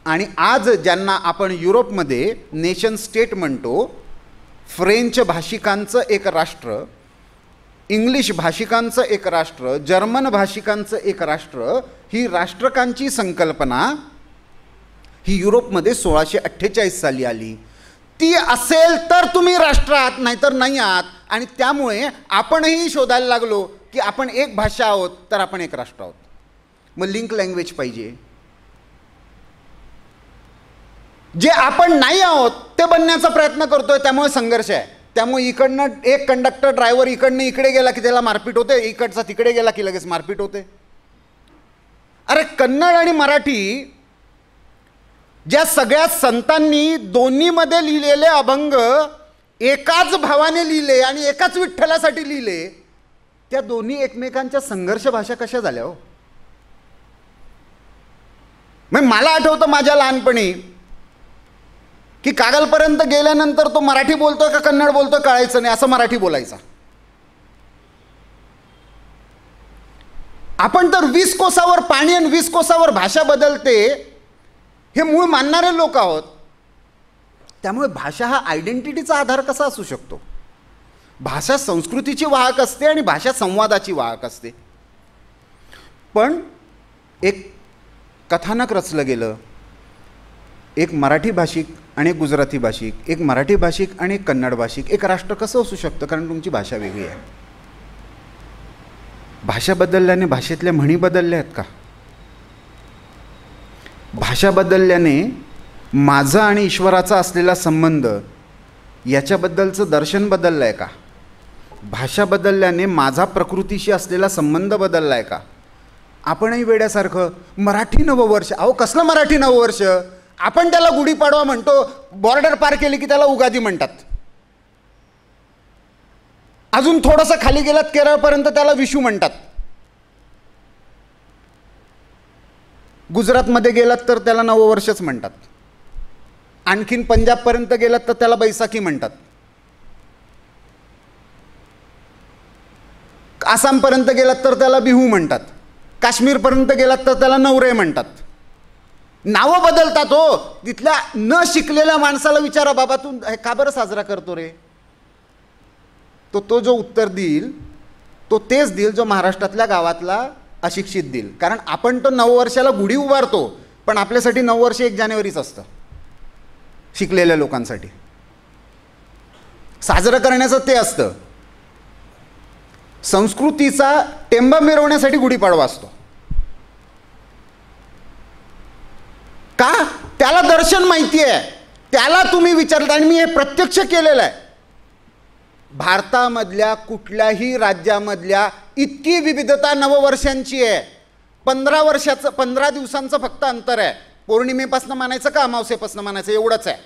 आणि आज ज्यांना आपण युरोपमध्ये नेशन स्टेट म्हणतो, फ्रेंच भाषिकांचं एक राष्ट्र, इंग्लिश भाषिकांचं एक राष्ट्र, जर्मन भाषिकांचं एक राष्ट्र, ही राष्ट्रकांची संकल्पना ही युरोपमध्ये 1648 साली आली. ती असेल तर तुम्ही राष्ट्र आहात, नाहीतर नाही आहात. आणि त्यामुळे आपणही शोधायला लागलो की आपण एक भाषा आहोत तर आपण एक राष्ट्र आहोत. मग लिंक लँग्वेज पाहिजे. जे आपण नाही आहोत ते बनण्याचा प्रयत्न करतोय, त्यामुळे संघर्ष आहे. त्यामुळे इकडनं एक कंडक्टर ड्रायव्हर इकडनं इकडे गेला की त्याला मारपीट होते, इकडचा तिकडे गेला की लगेच मारपीट होते. अरे कन्नड आणि मराठी ज्या सगळ्या संतांनी दोन्हीमध्ये लिहिलेले अभंग एकाच भावाने लिहिले आणि एकाच विठ्ठलासाठी लिहिले, त्या दोन्ही एकमेकांच्या संघर्ष भाषा कशा झाल्या हो. मग मला आठवतं माझ्या लहानपणी की कागलपर्यंत गेल्यानंतर तो मराठी बोलतोय का कन्नड बोलतोय कळायचं नाही, असं मराठी बोलायचा. आपण तर 20 कोसावर पाणी आणि 20 कोसावर भाषा बदलते हे मूळ मानणारे लोक आहोत. त्यामुळे भाषा हा आयडेंटिटीचा आधार कसा असू शकतो. भाषा संस्कृतीची वाहक असते आणि भाषा संवादाची वाहक असते. पण एक कथानक रचलं गेलं, एक मराठी भाषिक आणि एक गुजराती भाषिक, एक मराठी भाषिक आणि एक कन्नड भाषिक, एक राष्ट्र कसं असू शकतं. कारण तुमची भाषा वेगळी आहे. भाषा बदलल्याने भाषेतल्या म्हणी बदलल्या आहेत का. भाषा बदलल्याने माझा आणि ईश्वराचा असलेला संबंध याच्याबद्दलचं दर्शन बदललं आहे का. भाषा बदलल्याने माझा प्रकृतीशी असलेला संबंध बदलला आहे का. आपणही वेड्यासारखं मराठी नववर्ष, अहो कसलं मराठी नववर्ष. आपण त्याला गुढीपाडवा म्हणतो, बॉर्डर पार केली की त्याला उगादी म्हणतात. अजून थोडंसं खाली गेलात केरळपर्यंत त्याला विशू म्हणतात. गुजरातमध्ये गेलात तर त्याला नववर्षच म्हणतात. आणखीन पंजाबपर्यंत गेलात तर त्याला बैसाखी म्हणतात. आसामपर्यंत गेलात तर त्याला बिहू म्हणतात. काश्मीरपर्यंत गेलात तर त्याला नवरे म्हणतात. नावं बदलतात हो. तिथल्या न शिकलेल्या माणसाला विचारा, बाबा तू का बरं साजरा करतो रे. तो जो उत्तर देईल तो तेच देईल जो महाराष्ट्रातल्या गावातला अशिक्षित देईल. कारण आपण तो नववर्षाला गुढी उभारतो, पण आपल्यासाठी नववर्ष 1 जानेवारीच असतं. शिकलेल्या लोकांसाठी साजरं करण्याचं ते असतं. संस्कृतीचा टेंबा मिरवण्यासाठी गुढीपाडवा असतो. का. त्याला दर्शन माहिती आहे, त्याला तुम्ही विचारता. आणि मी हे प्रत्यक्ष केलेलं आहे. भारतामधल्या कुठल्याही राज्यामधल्या इतकी विविधता नववर्षांची आहे. 15 दिवसांचं फक्त अंतर आहे. पौर्णिमेपासून मानायचं का अमावस्येपासून मानायचं एवढंच आहे.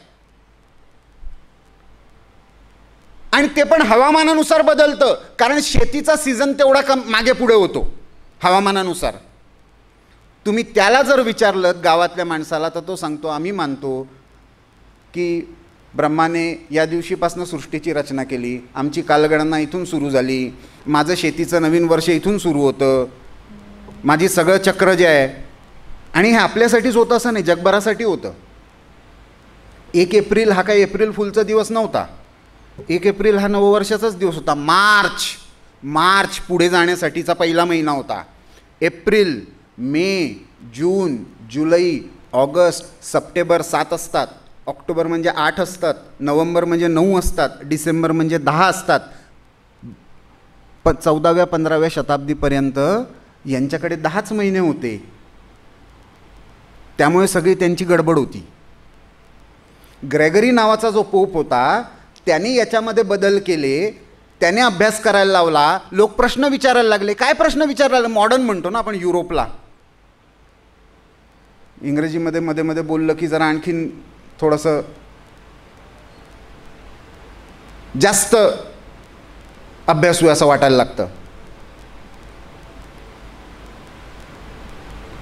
आणि ते पण हवामानानुसार बदलतं. कारण शेतीचा सीझन तेवढा मागे पुढे होतो हवामानानुसार. तुम्ही त्याला जर विचारलं गावातल्या माणसाला तर तो सांगतो आम्ही मानतो की ब्रह्माने या दिवशीपासून सृष्टीची रचना केली, आमची कालगणना इथून सुरू झाली, माझं शेतीचं नवीन वर्ष इथून सुरू होतं, माझी सगळं चक्र जे आहे. आणि हे आपल्यासाठीच होतं असं नाही, जगभरासाठी होतं. 1 एप्रिल हा काही एप्रिल फुलचा दिवस नव्हता. 1 एप्रिल हा नववर्षाचाच दिवस होता. मार्च पुढे जाण्यासाठीचा पहिला महिना होता. एप्रिल, मे, जून, जुलै, ऑगस्ट, सप्टेंबर 7 असतात, ऑक्टोबर म्हणजे 8 असतात, नोव्हेंबर म्हणजे 9 असतात, डिसेंबर म्हणजे 10 असतात. 14व्या-15व्या शताब्दीपर्यंत यांच्याकडे 10च महिने होते. त्यामुळे सगळी त्यांची गडबड होती. ग्रेगरी नावाचा जो पोप होता त्याने याच्यामध्ये बदल केले, त्याने अभ्यास करायला लावला, लोक प्रश्न विचारायला लागले. काय प्रश्न विचारायला लागले? मॉडर्न म्हणतो ना आपण युरोपला. इंग्रजीमध्ये मध्ये मध्ये बोललं की जरा आणखीन थोडंसं जास्त अभ्यासू असं वाटायला लागतं.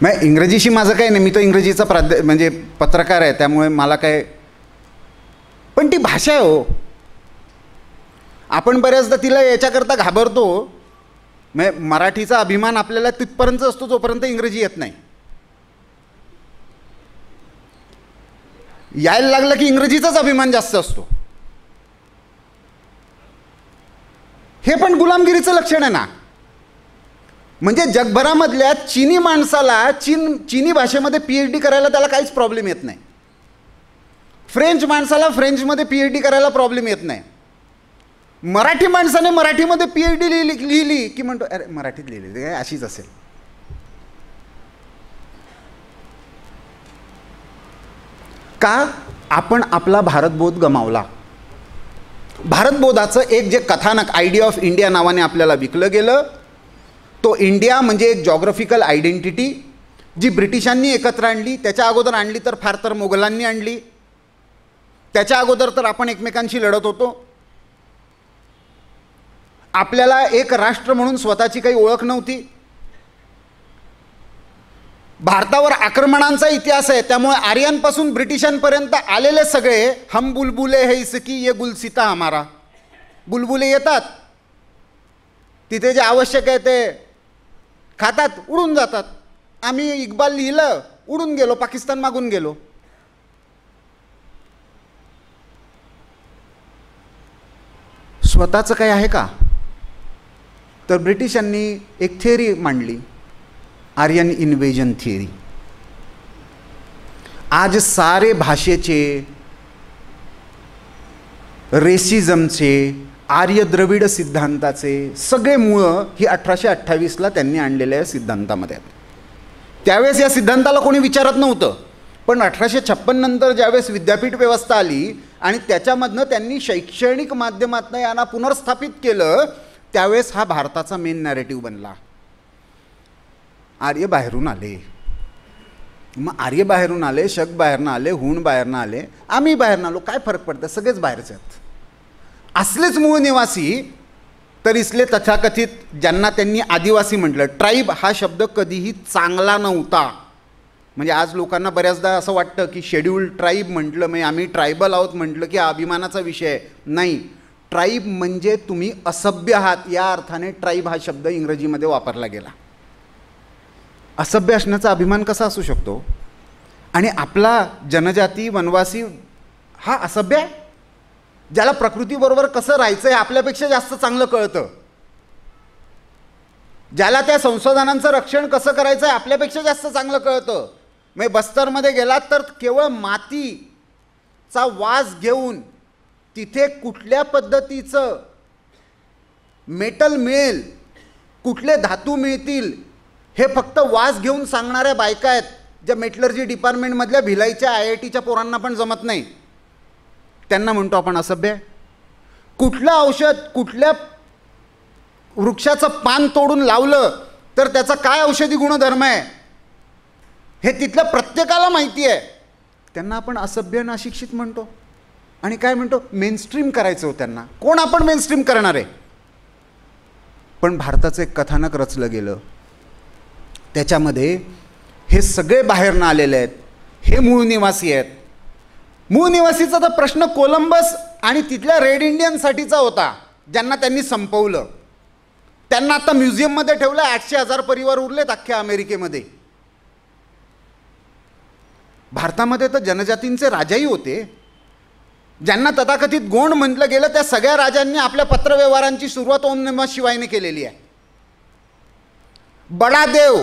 मग इंग्रजीशी माझं काय नाही, मी तर इंग्रजीचा म्हणजे पत्रकार आहे, त्यामुळे मला काय, पण ती भाषा आहे हो. आपण बऱ्याचदा तिला याच्याकरता घाबरतो. म्हणजे मराठीचा अभिमान आपल्याला तिथपर्यंत असतो जोपर्यंत इंग्रजी येत नाही. यायला लागलं की इंग्रजीचाच अभिमान जास्त असतो. हे पण गुलामगिरीचं लक्षण आहे ना. म्हणजे जगभरामधल्या चीनी माणसाला चीनी भाषेमध्ये PhD करायला त्याला काहीच प्रॉब्लेम येत नाही. फ्रेंच माणसाला फ्रेंचमध्ये PhD करायला प्रॉब्लेम येत नाही. मराठी माणसाने मराठीमध्ये PhD लिहिली की म्हणतो अरे मराठीत लिहिली अशीच असेल. का? आपण आपला भारतबोध गमावला. भारतबोधाचं एक जे कथानक आयडिया ऑफ इंडिया नावाने आपल्याला विकलं गेलं, तो इंडिया म्हणजे एक जॉग्रफिकल आयडेंटिटी जी ब्रिटिशांनी एकत्र आणली. त्याच्या अगोदर आणली तर फार तर मोगलांनी आणली. त्याच्या अगोदर तर आपण एकमेकांशी लढत होतो. आपल्याला एक राष्ट्र म्हणून स्वतःची काही ओळख नव्हती. भारतावर आक्रमणांचा इतिहास आहे. त्यामुळे आर्यांपासून ब्रिटिशांपर्यंत आलेले सगळे हम बुलबुले है इसकी ये गुलसिता हमारा. बुलबुले येतात, तिथे जे आवश्यक आहे ते खातात, उडून जातात. आम्ही इक्बाल लिहिलं, उडून गेलो, पाकिस्तान मागून गेलो. स्वतःचं काही आहे का? तर ब्रिटिशांनी एक थिअरी मांडली, आर्यन इन्व्हेजन थिअरी. आज सारे भाषेचे, रेसिझमचे, आर्य द्रविड सिद्धांताचे सगळे मुळं ही 1828ला त्यांनी आणलेल्या सिद्धांतामध्ये आहेत. त्यावेळेस या सिद्धांताला कोणी विचारत नव्हतं. पण 1856 नंतर ज्यावेळेस विद्यापीठ व्यवस्था आली आणि त्याच्यामधनं त्यांनी शैक्षणिक माध्यमातनं यांना पुनर्स्थापित केलं, त्यावेळेस हा भारताचा मेन नॅरेटिव्ह बनला. आर्य बाहेरून आले. मग आर्य बाहेरून आले, शक बाहेरनं आले, हुण बाहेरनं आले, आम्ही बाहेरनं आलो. काय फरक पडतं? सगळेच बाहेरचे आहेत. असलेच मूळ निवासी तर इसले तथाकथित ज्यांना त्यांनी आदिवासी म्हटलं. ट्राईब हा शब्द कधीही चांगला नव्हता. म्हणजे आज लोकांना बऱ्याचदा असं वाटतं की शेड्यूल्ड ट्राईब म्हटलं म्हणजे आम्ही ट्रायबल आहोत म्हटलं की हा अभिमानाचा विषय आहे. नाही, ट्राईब म्हणजे तुम्ही असभ्य आहात या अर्थाने ट्राईब हा शब्द इंग्रजीमध्ये वापरला गेला. असभ्य असण्याचा अभिमान कसा असू शकतो? आणि आपला जनजाती वनवासी हा असभ्य आहे, ज्याला प्रकृतीबरोबर कसं राहायचं आहे आपल्यापेक्षा जास्त चांगलं कळतं, ज्याला त्या संशोधनांचं रक्षण कसं करायचं आहे आपल्यापेक्षा जास्त चांगलं कळतं. मग बस्तरमध्ये गेलात तर केवळ मातीचा वास घेऊन तिथे कुठल्या पद्धतीचं मेटल मिळेल, कुठले धातू मिळतील हे फक्त वास घेऊन सांगणाऱ्या बायका आहेत, ज्या मेटलर्जी डिपार्टमेंटमधल्या भिलाईच्या IITच्या पोरांना पण जमत नाही. त्यांना म्हणतो आपण असभ्य. कुठलं औषध कुठल्या वृक्षाचं पान तोडून लावलं तर त्याचा काय औषधी गुणधर्म आहे हे तिथल्या प्रत्येकाला माहिती आहे, त्यांना आपण असभ्य आणि अशिक्षित म्हणतो. आणि काय म्हणतो? मेनस्ट्रीम करायचं हो त्यांना. कोण आपण मेनस्ट्रीम करणार आहे? पण भारताचं एक कथानक रचलं गेलं, त्याच्यामध्ये हे सगळे बाहेरनं आलेले आहेत, हे मूळ निवासी आहेत. मूळ निवासीचा तर प्रश्न कोलंबस आणि तिथल्या रेड इंडियनसाठीचा होता, ज्यांना त्यांनी संपवलं. त्यांना आता म्युझियममध्ये ठेवलं. 800,000 परिवार उरलेत अख्ख्या अमेरिकेमध्ये. भारतामध्ये तर जनजातींचे राजाही होते, ज्यांना तथाकथित गोंड म्हटलं गेलं. त्या सगळ्या राजांनी आपल्या पत्रव्यवहारांची सुरुवात ओम नमः शिवायने केलेली आहे. बडा देव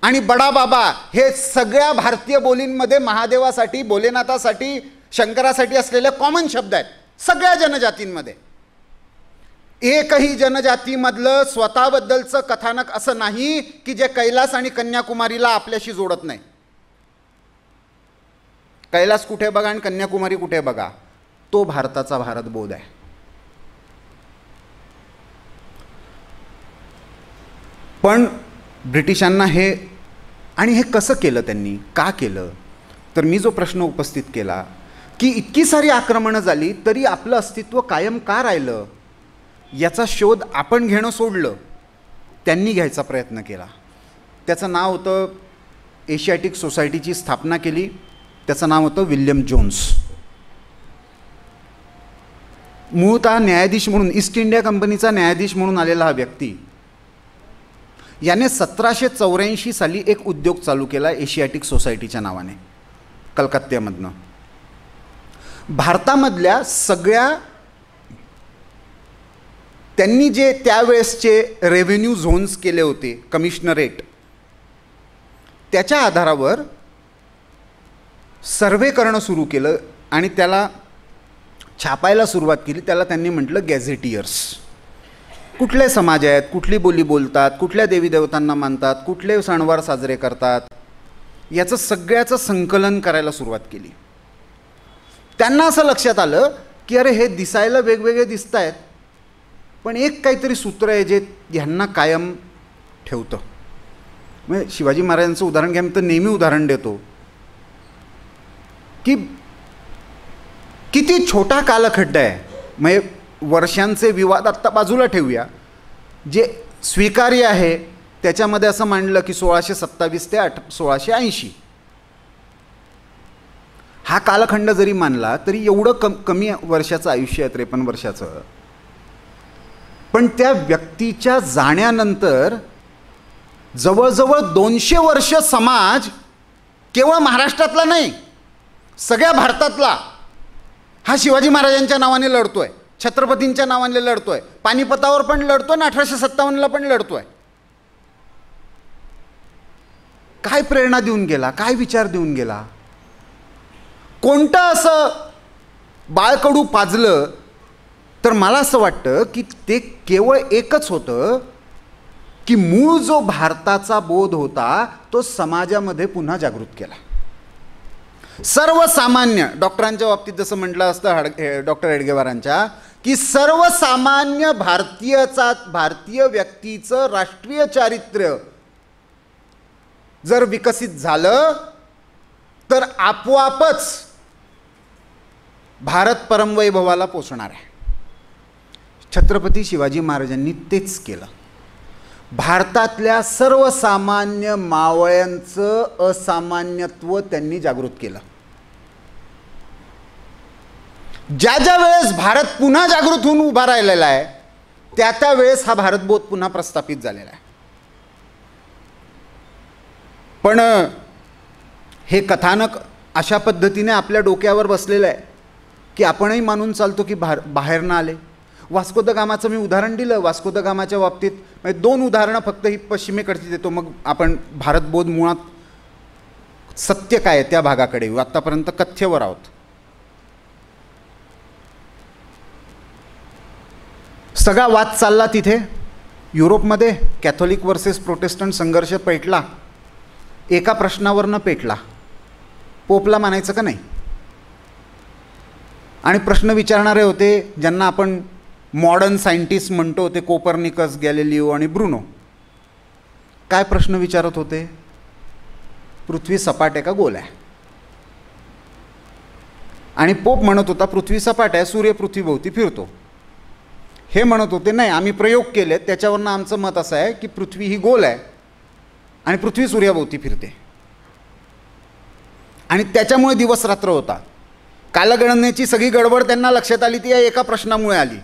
आणि बडा बाबा हे सगळ्या भारतीय बोलींमध्ये महादेवासाठी, भोलेनाथासाठी, शंकरासाठी असलेले कॉमन शब्द आहेत सगळ्या जनजातींमध्ये. एकही जनजातीमधलं स्वतःबद्दलचं कथानक असं नाही की जे कैलास आणि कन्याकुमारीला आपल्याशी जोडत नाही. कैलास कुठे बघा आणि कन्याकुमारी कुठे बघा, तो भारताचा भारतबोध आहे. पण ब्रिटिशांना हे, आणि हे कसं केलं त्यांनी, का केलं, तर मी जो प्रश्न उपस्थित केला की इतकी सारी आक्रमणं झाली तरी आपलं अस्तित्व कायम का राहिलं, याचा शोध आपण घेणं सोडलं, त्यांनी घ्यायचा प्रयत्न केला. त्याचं नाव होतं, एशियाटिक सोसायटीची स्थापना केली. त्याचं नाव होतं विल्यम जोन्स. मूळतः न्यायाधीश म्हणून, ईस्ट इंडिया कंपनीचा न्यायाधीश म्हणून आलेला हा व्यक्ती, याने 1784 साली एक उद्योग चालू केला एशियाटिक सोसायटीच्या नावाने, कलकत्त्यामधनं. भारतामधल्या सगळ्या, त्यांनी जे त्यावेळेसचे रेव्हेन्यू झोन्स केले होते, कमिशनरेट, त्याच्या आधारावर सर्वे करणं सुरू केलं आणि त्याला छापायला सुरुवात केली. त्याला त्यांनी म्हटलं गॅझेटियर्स. कुठले समाज आहेत, कुठली बोली बोलतात, कुठल्या देवी देवतांना मानतात, कुठले सणवार साजरे करतात, याचं सगळ्याचं संकलन करायला सुरुवात केली. त्यांना असं लक्षात आलं की अरे हे दिसायला वेगवेगळे दिसत आहेत, पण एक काहीतरी सूत्र आहे जे ह्यांना कायम ठेवतं. म्हणजे शिवाजी महाराजांचं उदाहरण घ्या, मी तर नेहमी उदाहरण देतो की किती छोटा कालखड्ड आहे. म्हणजे वर्षांचे विवाद आत्ता बाजूला ठेवूया, जे स्वीकार्य आहे त्याच्यामध्ये असं मांडलं की 1627 ते 1680 हा कालखंड जरी मानला तरी एवढं कमी वर्षाचं आयुष्य आहे, 53 वर्षाचं. पण त्या व्यक्तीच्या जाण्यानंतर जवळजवळ 200 वर्ष समाज, केवळ महाराष्ट्रातला नाही सगळ्या भारतातला, हा शिवाजी महाराजांच्या नावाने लढतोय, छत्रपतींच्या नावाने लढतोय, पानिपतावर पण लढतोय आणि 1857ला पण लढतोय. काय प्रेरणा देऊन गेला, काय विचार देऊन गेला, कोणतं असं बाळकडू पाजलं, तर मला असं वाटतं की ते केवळ एकच होतं की मूळ जो भारताचा बोध होता तो समाजामध्ये पुन्हा जागृत केला. सर्वसामान्य, डॉक्टरांच्या बाबतीत जसं म्हटलं असतं डॉक्टर हेडगेवारांच्या, की सर्वसामान्य भारतीय व्यक्तीचं राष्ट्रीय चारित्र्य जर विकसित झालं तर आपोआपच भारत परमवैभवाला पोचणार आहे. छत्रपती शिवाजी महाराजांनी तेच केलं. भारतातल्या सर्वसामान्य मावळ्यांचं असामान्यत्व त्यांनी जागृत केलं. ज्या ज्या वेळेस भारत पुन्हा जागृत होऊन उभा राहिलेला आहे त्या त्या वेळेस हा भारतबोध पुन्हा प्रस्थापित झालेला आहे. पण हे कथानक अशा पद्धतीने आपल्या डोक्यावर बसलेलं आहे की आपणही मानून चालतो की बाहेरनं आले. वास्को द गामाचं मी उदाहरण दिलं. वास्को द गामाच्या बाबतीत म्हणजे 2 उदाहरणं फक्त ही पश्चिमेकडची देतो, मग आपण भारतबोध मुळात सत्य काय आहे त्या भागाकडे येऊ. आत्तापर्यंत कथ्यवर आहोत. सगळा वाद चालला तिथे युरोपमध्ये. कॅथोलिक वर्सेस प्रोटेस्टंट संघर्ष पेटला. एका प्रश्नावरनं पेटला, पोपला मानायचं का नाही. आणि प्रश्न विचारणारे होते ज्यांना आपण मॉडर्न सायंटिस्ट म्हणतो, ते कोपर्निकस, गॅलिलिओ आणि ब्रुनो. काय प्रश्न विचारत होते? पृथ्वी सपाट आहे का गोल आहे? आणि पोप म्हणत होता पृथ्वी सपाट आहे, सूर्य पृथ्वीभोवती फिरतो. हे म्हणत होते नाही, आम्ही प्रयोग केले त्याच्यावरनं आमचं मत असं आहे की पृथ्वी ही गोल आहे आणि पृथ्वी सूर्याभोवती फिरते. आणि त्याच्यामुळे दिवस रात्र होता. कालगणनेची सगळी गडबड त्यांना लक्षात आली ती या एका प्रश्नामुळे आली.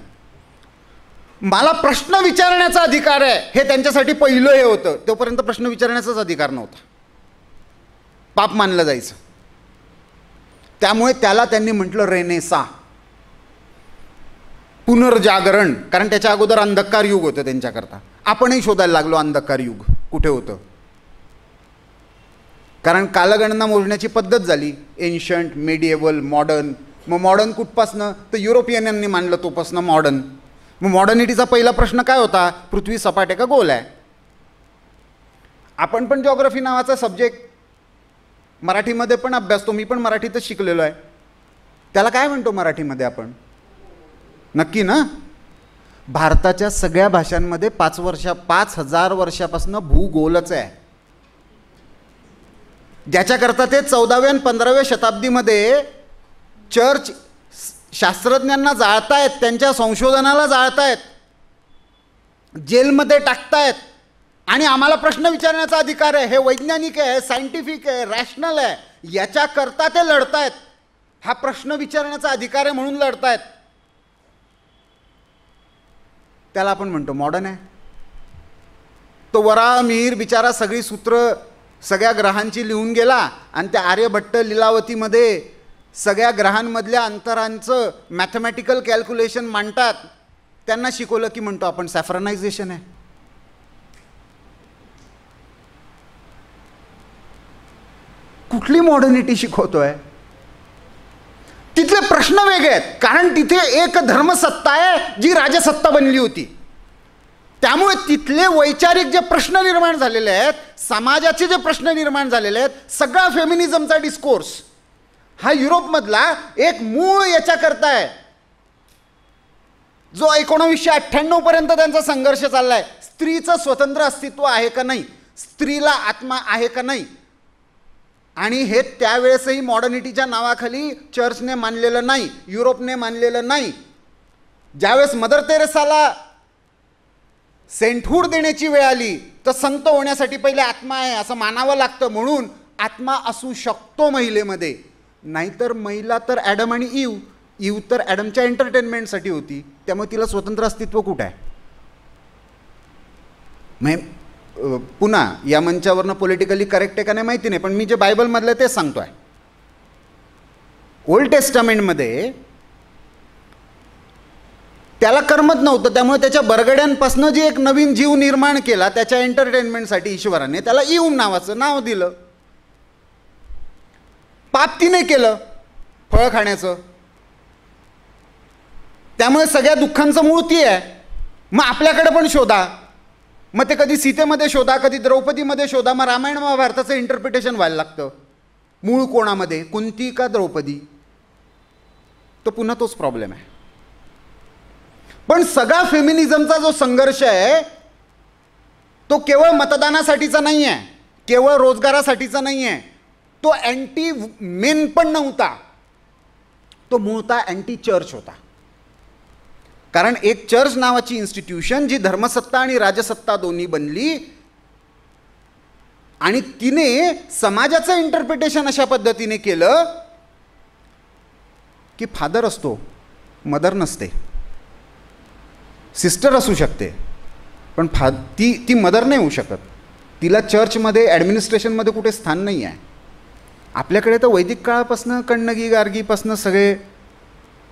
मला प्रश्न विचारण्याचा अधिकार आहे हे त्यांच्यासाठी पहिलं हे होतं. तोपर्यंत प्रश्न विचारण्याचाच अधिकार नव्हता, पाप मानलं जायचं. त्यामुळे त्याला त्यांनी म्हटलं रेनेसा, पुनर्जागरण. कारण त्याच्या अगोदर अंधकार युग होतं त्यांच्याकरता. आपणही शोधायला लागलो अंधकार युग कुठे होतं. कारण कालगणना मोजण्याची पद्धत झाली एन्शंट, मेडिएवल, मॉडर्न. मग मॉडर्न कुठपासनं तर युरोपियनांनी मानलं तोपासनं मॉडर्न. मग मॉडर्निटीचा पहिला प्रश्न काय होता, पृथ्वी सपाट आहे का गोल आहे. आपण पण जॉग्रफी नावाचा सब्जेक्ट मराठीमध्ये पण अभ्यासतो, मी पण मराठीतच शिकलेलो आहे. त्याला काय म्हणतो मराठीमध्ये आपण, नक्की ना? भारताच्या सगळ्या भाषांमध्ये 5,000 वर्षापासून भूगोलच आहे. ज्याच्याकरता ते 14व्या आणि 15व्या शताब्दीमध्ये चर्च शास्त्रज्ञांना जाळतायत, त्यांच्या संशोधनाला जाळतायत, जेलमध्ये टाकतायत. आणि आम्हाला प्रश्न विचारण्याचा अधिकार आहे, हे वैज्ञानिक आहे, सायंटिफिक आहे, रॅशनल आहे, याच्याकरता ते लढतायत. हा प्रश्न विचारण्याचा अधिकार आहे म्हणून लढतायत. त्याला आपण म्हणतो मॉडर्न आहे. तो वराहमिहिर बिचारा सगळी सूत्र सगळ्या ग्रहांची लिहून गेला आणि त्या आर्यभट्ट लीलावतीमध्ये सगळ्या ग्रहांमधल्या अंतरांचं मॅथमॅटिकल कॅल्क्युलेशन मांडतात. त्यांना शिकवलं की म्हणतो आपण सॅफ्रनायझेशन आहे. कुठली मॉडर्निटी शिकवतोय? तिथले प्रश्न वेगळे आहेत. कारण तिथे एक धर्मसत्ता आहे जी राजसत्ता बनली होती. त्यामुळे तिथले वैचारिक जे प्रश्न निर्माण झालेले आहेत, समाजाचे जे प्रश्न निर्माण झालेले आहेत, सगळा फेमिनिझमचा डिस्कोर्स हा युरोपमधला एक मूळ याच्याकरता आहे जो 1998 पर्यंत त्यांचा संघर्ष चाललाय. स्त्रीचं स्वतंत्र अस्तित्व आहे का नाही, स्त्रीला आत्मा आहे का नाही. आणि हे त्यावेळेसही मॉडर्निटीच्या नावाखाली चर्चने मानलेलं नाही, युरोपने मानलेलं नाही. ज्यावेळेस मदर तेरेसाला सेंटहूड देण्याची वेळ आली तर संत होण्यासाठी पहिले आत्मा आहे असं मानावं लागतं, म्हणून आत्मा असू शकतो महिलेमध्ये. नाहीतर महिला तर ॲडम आणि ईव तर ॲडमच्या एंटरटेनमेंटसाठी होती, त्यामुळे तिला स्वतंत्र अस्तित्व कुठं आहे. पुन्हा या मंचावरनं पॉलिटिकली करेक्ट आहे का नाही माहिती नाही, पण मी जे बायबलमधलं तेच सांगतो आहे. ओल्ड टेस्टामेंटमध्ये त्याला करमत नव्हतं, त्यामुळे त्याच्या बरगड्यांपासून जे एक नवीन जीव निर्माण केला त्याच्या एंटरटेनमेंटसाठी ईश्वराने, त्याला ईव नावाचं नाव दिलं. पाप तिने केलं फळ खाण्याचं, त्यामुळे सगळ्या दुःखांचं मूळ ती आहे. मग आपल्याकडे पण शोधा, मग ते कधी सीतेमध्ये शोधा, कधी द्रौपदीमध्ये शोधा. मग रामायण महाभारताचं इंटरप्रिटेशन व्हायला लागतं. मूळ कोणामध्ये, कुंती का द्रौपदी, तो पुन्हा तोच प्रॉब्लेम आहे. पण सगळा फेमिनिझमचा जो संघर्ष आहे तो केवळ मतदानासाठीचा नाही आहे, केवळ रोजगारासाठीचा नाही आहे. तो अँटी मेन पण नव्हता, तो मूळतः अँटी चर्च होता. कारण एक चर्च नावाची इन्स्टिट्यूशन जी धर्मसत्ता आणि राजसत्ता दोन्ही बनली आणि तिने समाजाचं इंटरप्रिटेशन अशा पद्धतीने केलं की फादर असतो, मदर नसते. सिस्टर असू शकते पण ती मदर नाही होऊ शकत. तिला चर्चमध्ये ॲडमिनिस्ट्रेशनमध्ये कुठे स्थान नाही आहे. आपल्याकडे तर वैदिक काळापासून कण्णगी गार्गीपासून सगळे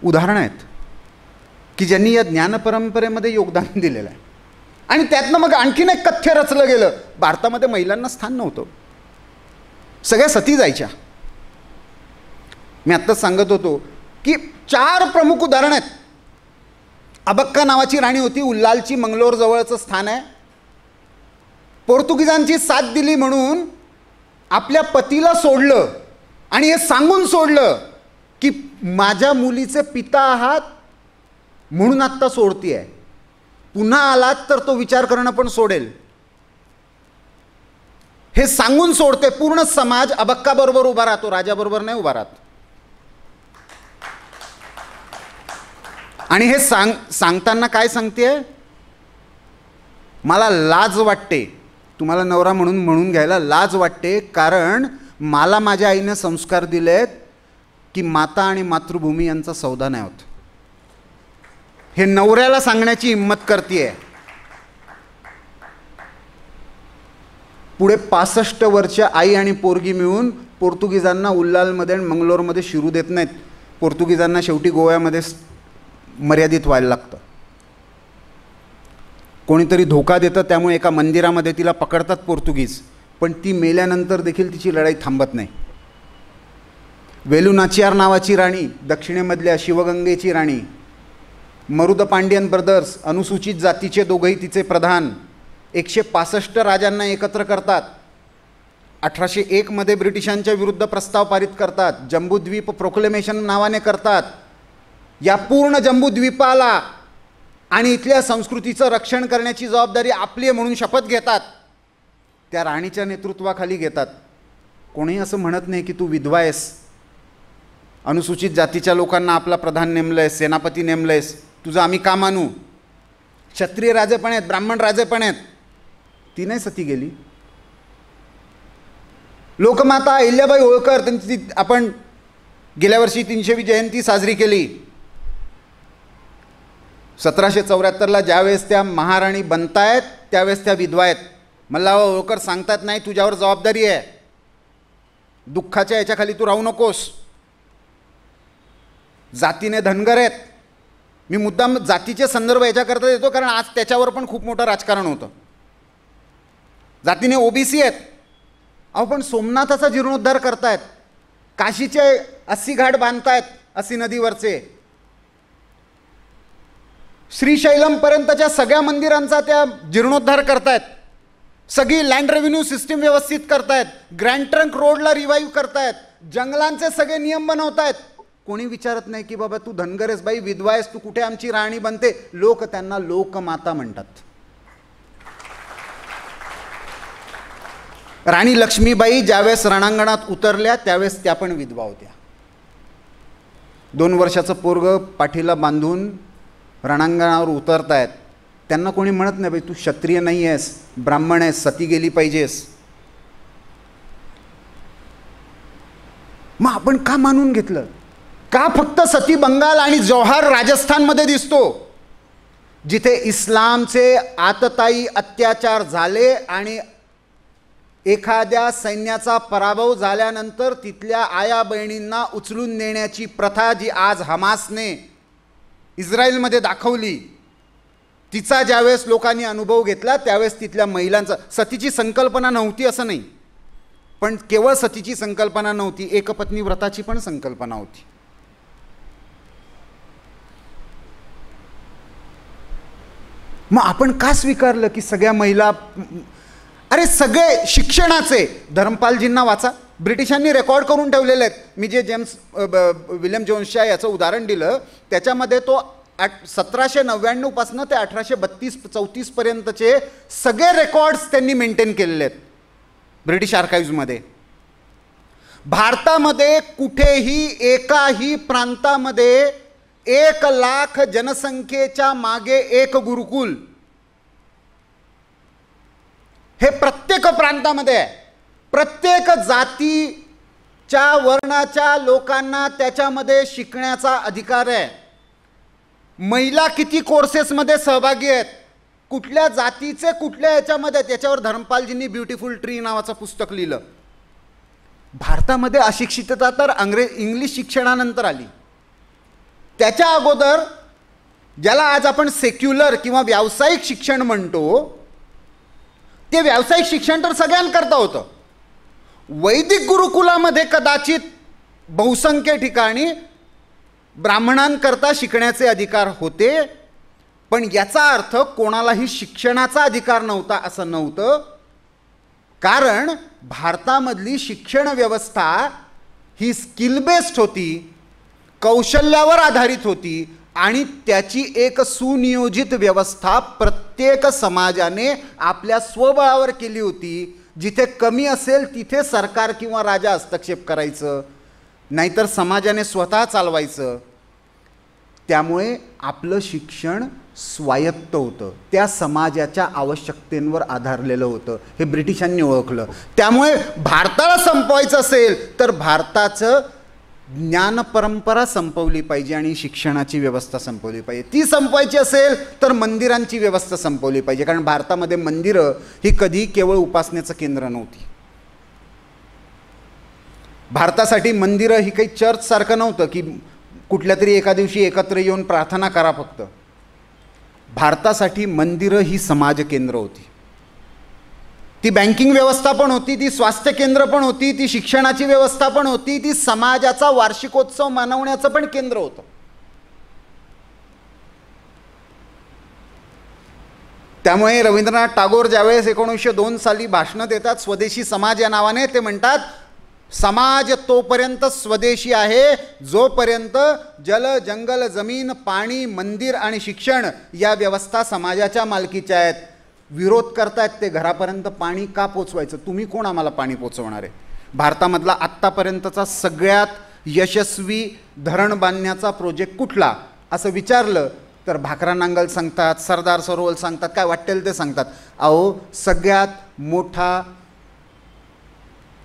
उदाहरणं आहेत की ज्यांनी या ज्ञानपरंपरेमध्ये योगदान दिलेलं आहे. आणि त्यातनं मग आणखीन एक कथ्य रचलं गेलं. भारतामध्ये महिलांना स्थान नव्हतं, सगळ्या सती जायच्या. मी आत्ताच सांगत होतो की 4 प्रमुख उदाहरणं आहेत. अबक्का नावाची राणी होती, उल्लालची मंगलोर जवळचं स्थान आहे. पोर्तुगीजांची साथ दिली म्हणून आपल्या पतीला सोडलं आणि हे सांगून सोडलं की माझ्या मुलीचे पिता आहात म्हणून आत्ता सोडतीये, पुन्हा आलात तर तो विचार करणं पण सोडेल. हे सांगून सोडते. पूर्ण समाज अबक्का बरोबर उभा राहतो, राजाबरोबर नाही उभा राहत. आणि हे सांगताना काय सांगते, मला लाज वाटते, तुम्हाला नवरा म्हणून घ्यायला लाज वाटते, कारण मला माझ्या आईनं संस्कार दिलेत की माता आणि मातृभूमी यांचा सौदा नाही होत. हे नवऱ्याला सांगण्याची हिंमत करतेय. पुढे 65 वर्ष आई आणि पोरगी मिळून पोर्तुगीजांना उल्लालमध्ये आणि मंगलोरमध्ये शिरू देत नाहीत. पोर्तुगीजांना शेवटी गोव्यामध्ये मर्यादित व्हायला लागतं. कोणीतरी धोका देतं, त्यामुळे एका मंदिरामध्ये तिला पकडतात पोर्तुगीज, पण ती मेल्यानंतर देखील तिची लढाई थांबत नाही. वेलू नाचियार नावाची राणी, दक्षिणेमधल्या शिवगंगेची राणी, मरुद पांड्यन ब्रदर्स, अनुसूचित जातीचे दोघंही तिचे प्रधान, 165 राजांना एकत्र करतात. 1801 मध्ये ब्रिटिशांच्या विरुद्ध प्रस्ताव पारित करतात. जम्बूद्वीप प्रोक्लेमेशन नावाने करतात. या पूर्ण जम्बूद्वीपाला आणि इथल्या संस्कृतीचं रक्षण करण्याची जबाबदारी आपली आहे म्हणून शपथ घेतात. त्या राणीच्या नेतृत्वाखाली घेतात. कोणीही असं म्हणत नाही की तू विधवा आहेस, अनुसूचित जातीच्या लोकांना आपला प्रधान नेमलंयस, सेनापती नेमलंयस, तुझं आम्ही का मानू. क्षत्रिय राजे पण आहेत, ब्राह्मण राजे पण आहेत. ती नाही सती गेली. लोकमाता अहिल्याबाई होळकर, त्यांची आपण गेल्या वर्षी 300वी जयंती साजरी केली. 1774ला ज्यावेळेस त्या महाराणी बनतायत त्यावेळेस त्या विधवा आहेत. मल्हार होळकर सांगतात नाही तुझ्यावर जबाबदारी आहे, दुःखाच्या याच्याखाली तू राहू नकोस. जातीने धनगर आहेत. मी मुद्दाम जातीचे संदर्भ याच्याकरता देतो कारण आज त्याच्यावर पण खूप मोठं राजकारण होतं. जातीने ओबीसी आहेत. अहो पण सोमनाथाचा जीर्णोद्धार करतायत, काशीचे 80 घाट बांधतायत, 80 नदीवरचे, श्रीशैलमपर्यंतच्या सगळ्या मंदिरांचा त्या जीर्णोद्धार करतायत, सगळी लँड रेव्हेन्यू सिस्टीम व्यवस्थित करतायत, ग्रँड ट्रंक रोडला रिवाईव्ह करतायत, जंगलांचे सगळे नियम बनवतायत. कोणी विचारत नाही की बाबा तू धनगर आहेस, बाई विधवा आहेस, तू कुठे आमची राणी बनते. लोक त्यांना लोकमाता म्हणतात. राणी लक्ष्मीबाई ज्यावेळेस रणांगणात उतरल्या त्यावेळेस त्या पण विधवा होत्या. 2 वर्षाचं पोरग पाठीला बांधून रणांगणावर उतरतायत. त्यांना कोणी म्हणत नाही बाई तू क्षत्रिय नाही आहेस, ब्राह्मण आहेस, सती गेली पाहिजेस. मग आपण का मानून घेतलं? का फक्त सती बंगाल आणि जौहार राजस्थानमध्ये दिसतो, जिथे इस्लामचे आतताई अत्याचार झाले आणि एखाद्या सैन्याचा पराभव झाल्यानंतर तिथल्या आया बहिणींना उचलून नेण्याची प्रथा जी आज हमासने इस्रायलमध्ये दाखवली, तिचा ज्यावेळेस लोकांनी अनुभव घेतला त्यावेळेस तिथल्या महिलांचा, सतीची संकल्पना नव्हती असं नाही, पण केवळ सतीची संकल्पना नव्हती, एकपत्नी व्रताची पण संकल्पना होती. मग आपण का स्वीकारलं की सगळ्या महिला, अरे सगळे शिक्षणाचे, धर्मपालजींना वाचा, ब्रिटिशांनी रेकॉर्ड करून ठेवलेले आहेत. मी जे विल्यम जोन्सच्या याचं उदाहरण दिलं त्याच्यामध्ये तो 1799 पासून ते 1832-34 पर्यंतचे सगळे रेकॉर्ड्स त्यांनी मेंटेन केलेले आहेत ब्रिटिश आर्काइव्हजमध्ये. भारतामध्ये कुठेही एकाही प्रांतामध्ये 1 लाख जनसंख्येच्या मागे एक गुरुकुल, हे प्रत्येक प्रांतामध्ये आहे. प्रत्येक जातीच्या वर्णाच्या लोकांना त्याच्यामध्ये शिकण्याचा अधिकार आहे. महिला किती कोर्सेसमध्ये सहभागी आहेत, कुठल्या जातीचे कुठल्या याच्यामध्ये, त्याच्यावर धर्मपालजींनी ब्युटिफुल ट्री नावाचं पुस्तक लिहिलं. भारतामध्ये अशिक्षितता तर इंग्लिश शिक्षणानंतर आली. त्याच्या अगोदर ज्याला आज आपण सेक्युलर किंवा व्यावसायिक शिक्षण म्हणतो, ते व्यावसायिक शिक्षण तर सगळ्यांकरता होतं. वैदिक गुरुकुलामध्ये कदाचित बहुसंख्य ठिकाणी ब्राह्मणांकरता शिकण्याचे अधिकार होते, पण याचा अर्थ कोणालाही शिक्षणाचा अधिकार नव्हता असं नव्हतं. कारण भारतामधली शिक्षण व्यवस्था ही स्किल बेस्ड होती, कौशल्यावर आधारित होती आणि त्याची एक सुनियोजित व्यवस्था प्रत्येक समाजाने आपल्या स्वबळावर केली होती. जिथे कमी असेल तिथे सरकार किंवा राजा हस्तक्षेप करायचं, नाहीतर समाजाने स्वतः चालवायचं. त्यामुळे आपलं शिक्षण स्वायत्त होतं, त्या समाजाच्या आवश्यकतेंवर आधारलेलं होतं, हे ब्रिटिशांनी ओळखलं. त्यामुळे भारताला संपवायचं असेल तर भारताचं ज्ञान परंपरा संपवली पाहिजे आणि शिक्षणाची व्यवस्था संपवली पाहिजे. ती संपवायची असेल तर मंदिरांची व्यवस्था संपवली पाहिजे, कारण भारतामध्ये मंदिरं ही कधी केवळ उपासनेचं केंद्र नव्हती. भारतासाठी मंदिरं ही काही चर्चसारखं नव्हतं की कुठल्या तरी एका दिवशी एकत्र येऊन प्रार्थना करा फक्त. भारतासाठी मंदिरं ही समाज केंद्र होती, ती बँकिंग व्यवस्था पण होती, ती स्वास्थ्य केंद्र पण होती, ती शिक्षणाची व्यवस्था पण होती, ती समाजाचा वार्षिकोत्सव मनवण्याचं पण केंद्र होतं. त्यामुळे रवींद्रनाथ टागोर ज्यावेळेस 1902 साली भाषणं देतात स्वदेशी समाज या नावाने, ते म्हणतात समाज तोपर्यंत स्वदेशी आहे जोपर्यंत जल, जंगल, जमीन, पाणी, मंदिर आणि शिक्षण या व्यवस्था समाजाच्या मालकीच्या आहेत. विरोध करतायत ते घरापर्यंत पाणी का पोचवायचं, तुम्ही कोण आम्हाला पाणी पोचवणार आहे. भारतामधला आत्तापर्यंतचा सगळ्यात यशस्वी धरण बांधण्याचा प्रोजेक्ट कुठला असं विचारलं तर भाकरा नांगल सांगतात, सरदार सरोवर सांगतात, काय वाटेल ते सांगतात. अहो, सगळ्यात मोठा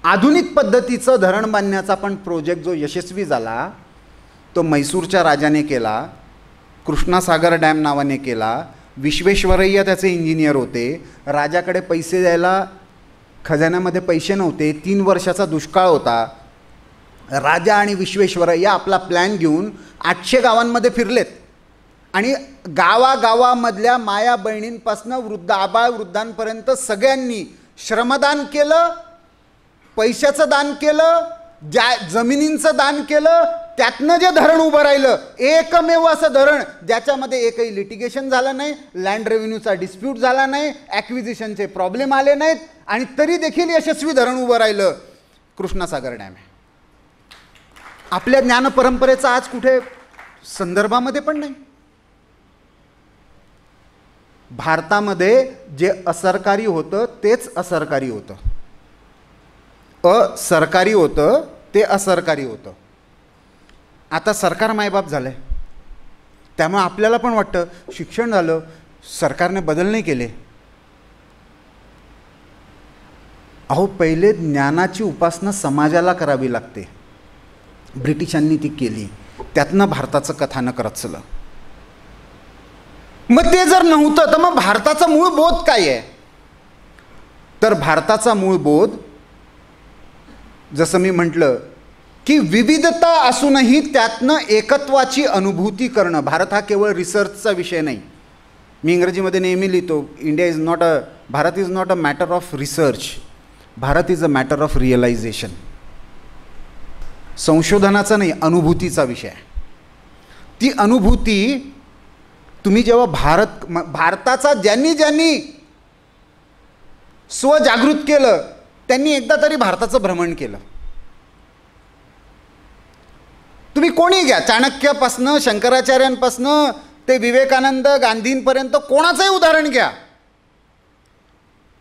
आधुनिक पद्धतीचं धरण बांधण्याचा पण प्रोजेक्ट जो यशस्वी झाला तो म्हैसूरच्या राजाने केला, कृष्णासागर डॅम नावाने केला. विश्वेश्वरय्या त्याचे इंजिनियर होते. राजाकडे पैसे द्यायला खजान्यामध्ये पैसे नव्हते, 3 वर्षाचा दुष्काळ होता. राजा आणि विश्वेश्वरय्या आपला प्लॅन घेऊन 800 गावांमध्ये फिरलेत आणि गावागावामधल्या माया बहिणींपासून वृद्ध आबाळ वृद्धांपर्यंत सगळ्यांनी श्रमदान केलं, पैशाचं दान केलं, जमिनींचं दान केलं. त्यातनं जे धरण उभं राहिलं, एकमेव असं धरण ज्याच्यामध्ये एकही लिटिगेशन झालं नाही, लँड रेव्हेन्यूचा डिस्प्यूट झाला नाही, ॲक्विजिशनचे प्रॉब्लेम आले नाहीत आणि तरी देखील यशस्वी धरण उभं राहिलं, कृष्णासागर डॅम आहे. आपल्या ज्ञानपरंपरेचा आज कुठे संदर्भामध्ये पण नाही. भारतामध्ये जे असरकारी होतं तेच असरकारी होतं, असरकारी होतं ते असरकारी होतं. आता सरकार मायबाप झालं आहे, त्यामुळे आपल्याला पण वाटतं शिक्षण झालं, सरकारने बदल नाही केले. अहो, पहिले ज्ञानाची उपासना समाजाला करावी लागते, ब्रिटिशांनी ती केली, त्यातनं भारताचं कथानक रचलं. मग ते जर नव्हतं तर मग भारताचा मूळ बोध काय आहे, तर भारताचा मूळ बोध जसं मी म्हटलं की विविधता असूनही त्यातनं एकत्वाची अनुभूती करणं. भारत हा केवळ रिसर्चचा विषय नाही. मी इंग्रजीमध्ये नेहमी लिहितो, Bharat is not a matter of research, Bharat is a matter of realisation. संशोधनाचा नाही, अनुभूतीचा विषय आहे. ती अनुभूती तुम्ही जेव्हा भारताचा ज्यांनी स्वजागृत केलं त्यांनी एकदा तरी भारताचं भ्रमण केलं. तुम्ही कोणी घ्या, चाणक्यापासनं शंकराचार्यांपासनं ते विवेकानंद गांधींपर्यंत कोणाचंही उदाहरण घ्या,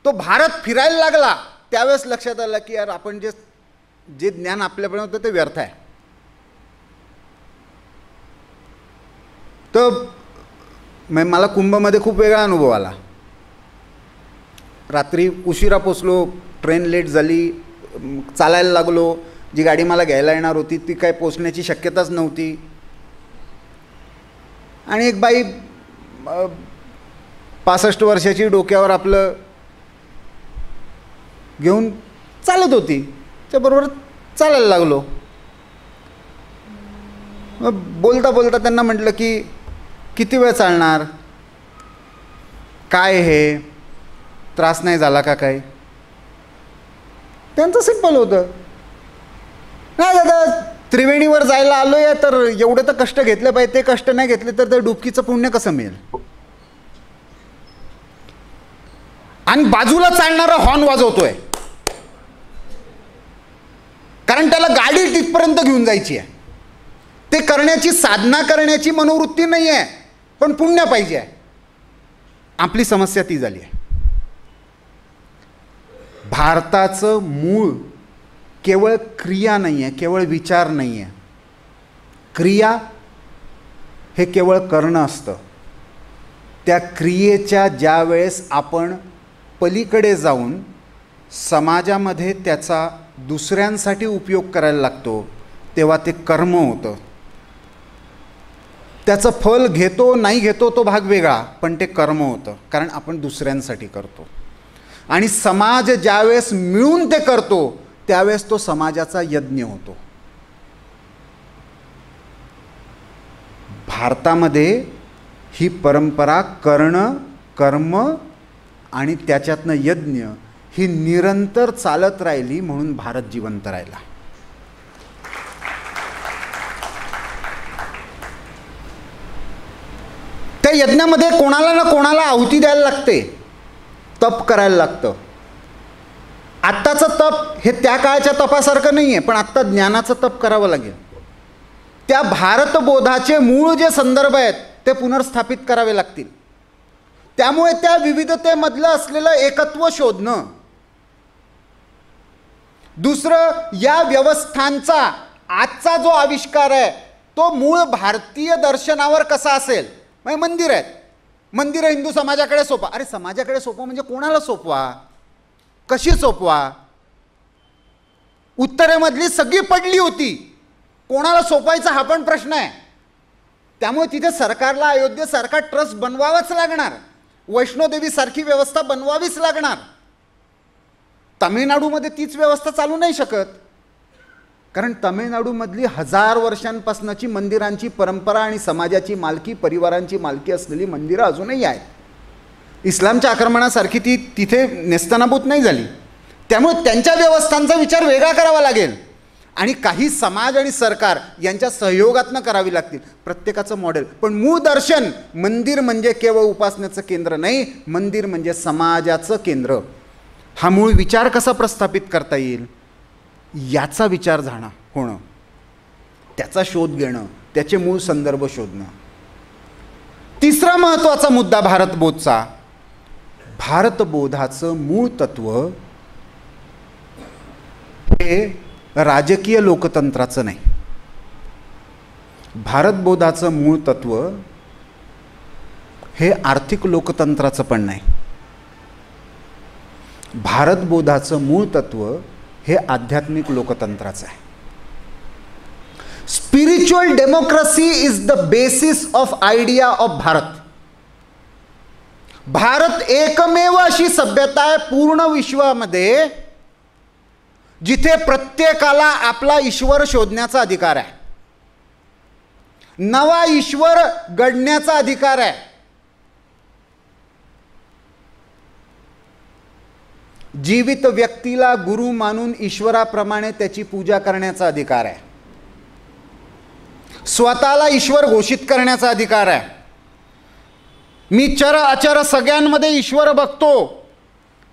तो भारत फिरायला लागला त्यावेळेस लक्षात आलं की यार आपण जे ज्ञान आपल्यापर्यंत होतं ते व्यर्थ आहे. तर मला कुंभमध्ये खूप वेगळा अनुभव आला. रात्री उशिरा पोचलो, ट्रेन लेट झाली, चालायला लागलो, जी गाडी मला घ्यायला येणार होती ती काय पोचण्याची शक्यताच नव्हती. आणि एक बाई 65 वर्षाची डोक्यावर आपलं घेऊन चालत होती, त्याबरोबर चालायला लागलो. मग बोलता बोलता त्यांना म्हटलं की किती वेळ चालणार, काय हे त्रास नाही झाला का काय. त्यांचं सिंपल होतं, नाही दादा त्रिवेणीवर जायला आलो आहे तर एवढे तर कष्ट घेतले पाहिजे, ते कष्ट नाही घेतले तर ते डुबकीचं पुण्य कसं मिळेल. आणि बाजूला चालणारा हॉर्न वाजवतोय कारण त्याला गाडी तिथपर्यंत घेऊन जायची आहे. ते करण्याची साधना करण्याची मनोवृत्ती नाही आहे, पण पुण्य पाहिजे आहे. आपली समस्या ती झाली आहे. भारताचं मूळ केवळ क्रिया नाही आहे, केवळ विचार नाही आहे. क्रिया हे केवळ करणं असतं. त्या क्रियेच्या ज्या वेळेस आपण पलीकडे जाऊन समाजामध्ये त्याचा दुसऱ्यांसाठी उपयोग करायला लागतो तेव्हा ते कर्म होतं. त्याचं फल घेतो नाही घेतो तो भाग वेगळा, पण ते कर्म होतं, कारण आपण दुसऱ्यांसाठी करतो. आणि समाज ज्यावेळेस मिळून ते करतो त्यावेळेस तो समाजाचा यज्ञ होतो. भारतामध्ये ही परंपरा करणं, कर्म आणि त्याच्यातनं यज्ञ ही निरंतर चालत राहिली, म्हणून भारत जिवंत राहिला. त्या यज्ञामध्ये कोणाला ना कोणाला आहुती द्यायला लागते, तप करायला लागतं. आत्ताचं तप हे त्या काळच्या तपासारखं नाही आहे, पण आत्ता ज्ञानाचं तप करावं लागेल. त्या भारतबोधाचे मूळ जे संदर्भ आहेत ते पुनर्स्थापित करावे लागतील. त्यामुळे त्या विविधतेमधलं असलेलं एकत्व शोधणं. दुसरं, या व्यवस्थांचा आजचा जो आविष्कार आहे तो मूळ भारतीय दर्शनावर कसा असेल. म्हणजे मंदिर आहेत, मंदिर हिंदू समाजाकडे सोपवा. अरे समाजाकडे सोपवा म्हणजे कोणाला सोपवा, कशी सोपवा. उत्तरेमधली सगळी पडली होती, कोणाला सोपवायचा हा पण प्रश्न आहे. त्यामुळे तिथे सरकारला अयोध्येसारखा ट्रस्ट बनवावाच लागणार, वैष्णोदेवी सारखी व्यवस्था बनवावीच लागणार. तामिळनाडूमध्ये तीच व्यवस्था चालू नाही शकत, कारण तामिळनाडूमधली 1000 वर्षांपासूनची मंदिरांची परंपरा आणि समाजाची मालकी, परिवारांची मालकी असलेली मंदिरं अजूनही आहेत. इस्लामच्या आक्रमणासारखी ती तिथे नेस्तनाबूत नाही झाली. त्यामुळे त्यांच्या व्यवस्थांचा विचार वेगळा करावा लागेल आणि काही समाज आणि सरकार यांच्या सहयोगातनं करावी लागतील, प्रत्येकाचं मॉडेल. पण मूळ दर्शन, मंदिर म्हणजे केवळ उपासनेचं केंद्र नाही, मंदिर म्हणजे समाजाचं केंद्र. हा मूळ विचार कसा प्रस्थापित करता येईल याचा विचार होणं, त्याचा शोध घेणं, त्याचे मूळ संदर्भ शोधणं. तिसरा महत्त्वाचा मुद्दा भारतबोधचा, भारतबोधाचं मूळ तत्व हे राजकीय लोकतंत्राचं नाही. भारतबोधाचं मूळ तत्व हे आर्थिक लोकतंत्राचं पण नाही. भारतबोधाचं मूळ तत्व हे आध्यात्मिक लोकतंत्राचं आहे. Spiritual democracy is the basis of idea of Bharat. Bharat एकमेव अशी सभ्यता आहे पूर्ण विश्वामध्ये जिथे प्रत्येकाला आपला ईश्वर शोधण्याचा अधिकार आहे, नवा ईश्वर घडण्याचा अधिकार आहे. जीवित व्यक्तीला गुरु मानून ईश्वराप्रमाणे त्याची पूजा करण्याचा अधिकार आहे. स्वतःला ईश्वर घोषित करण्याचा अधिकार आहे. मी चर अचर सगळ्यांमध्ये ईश्वर बघतो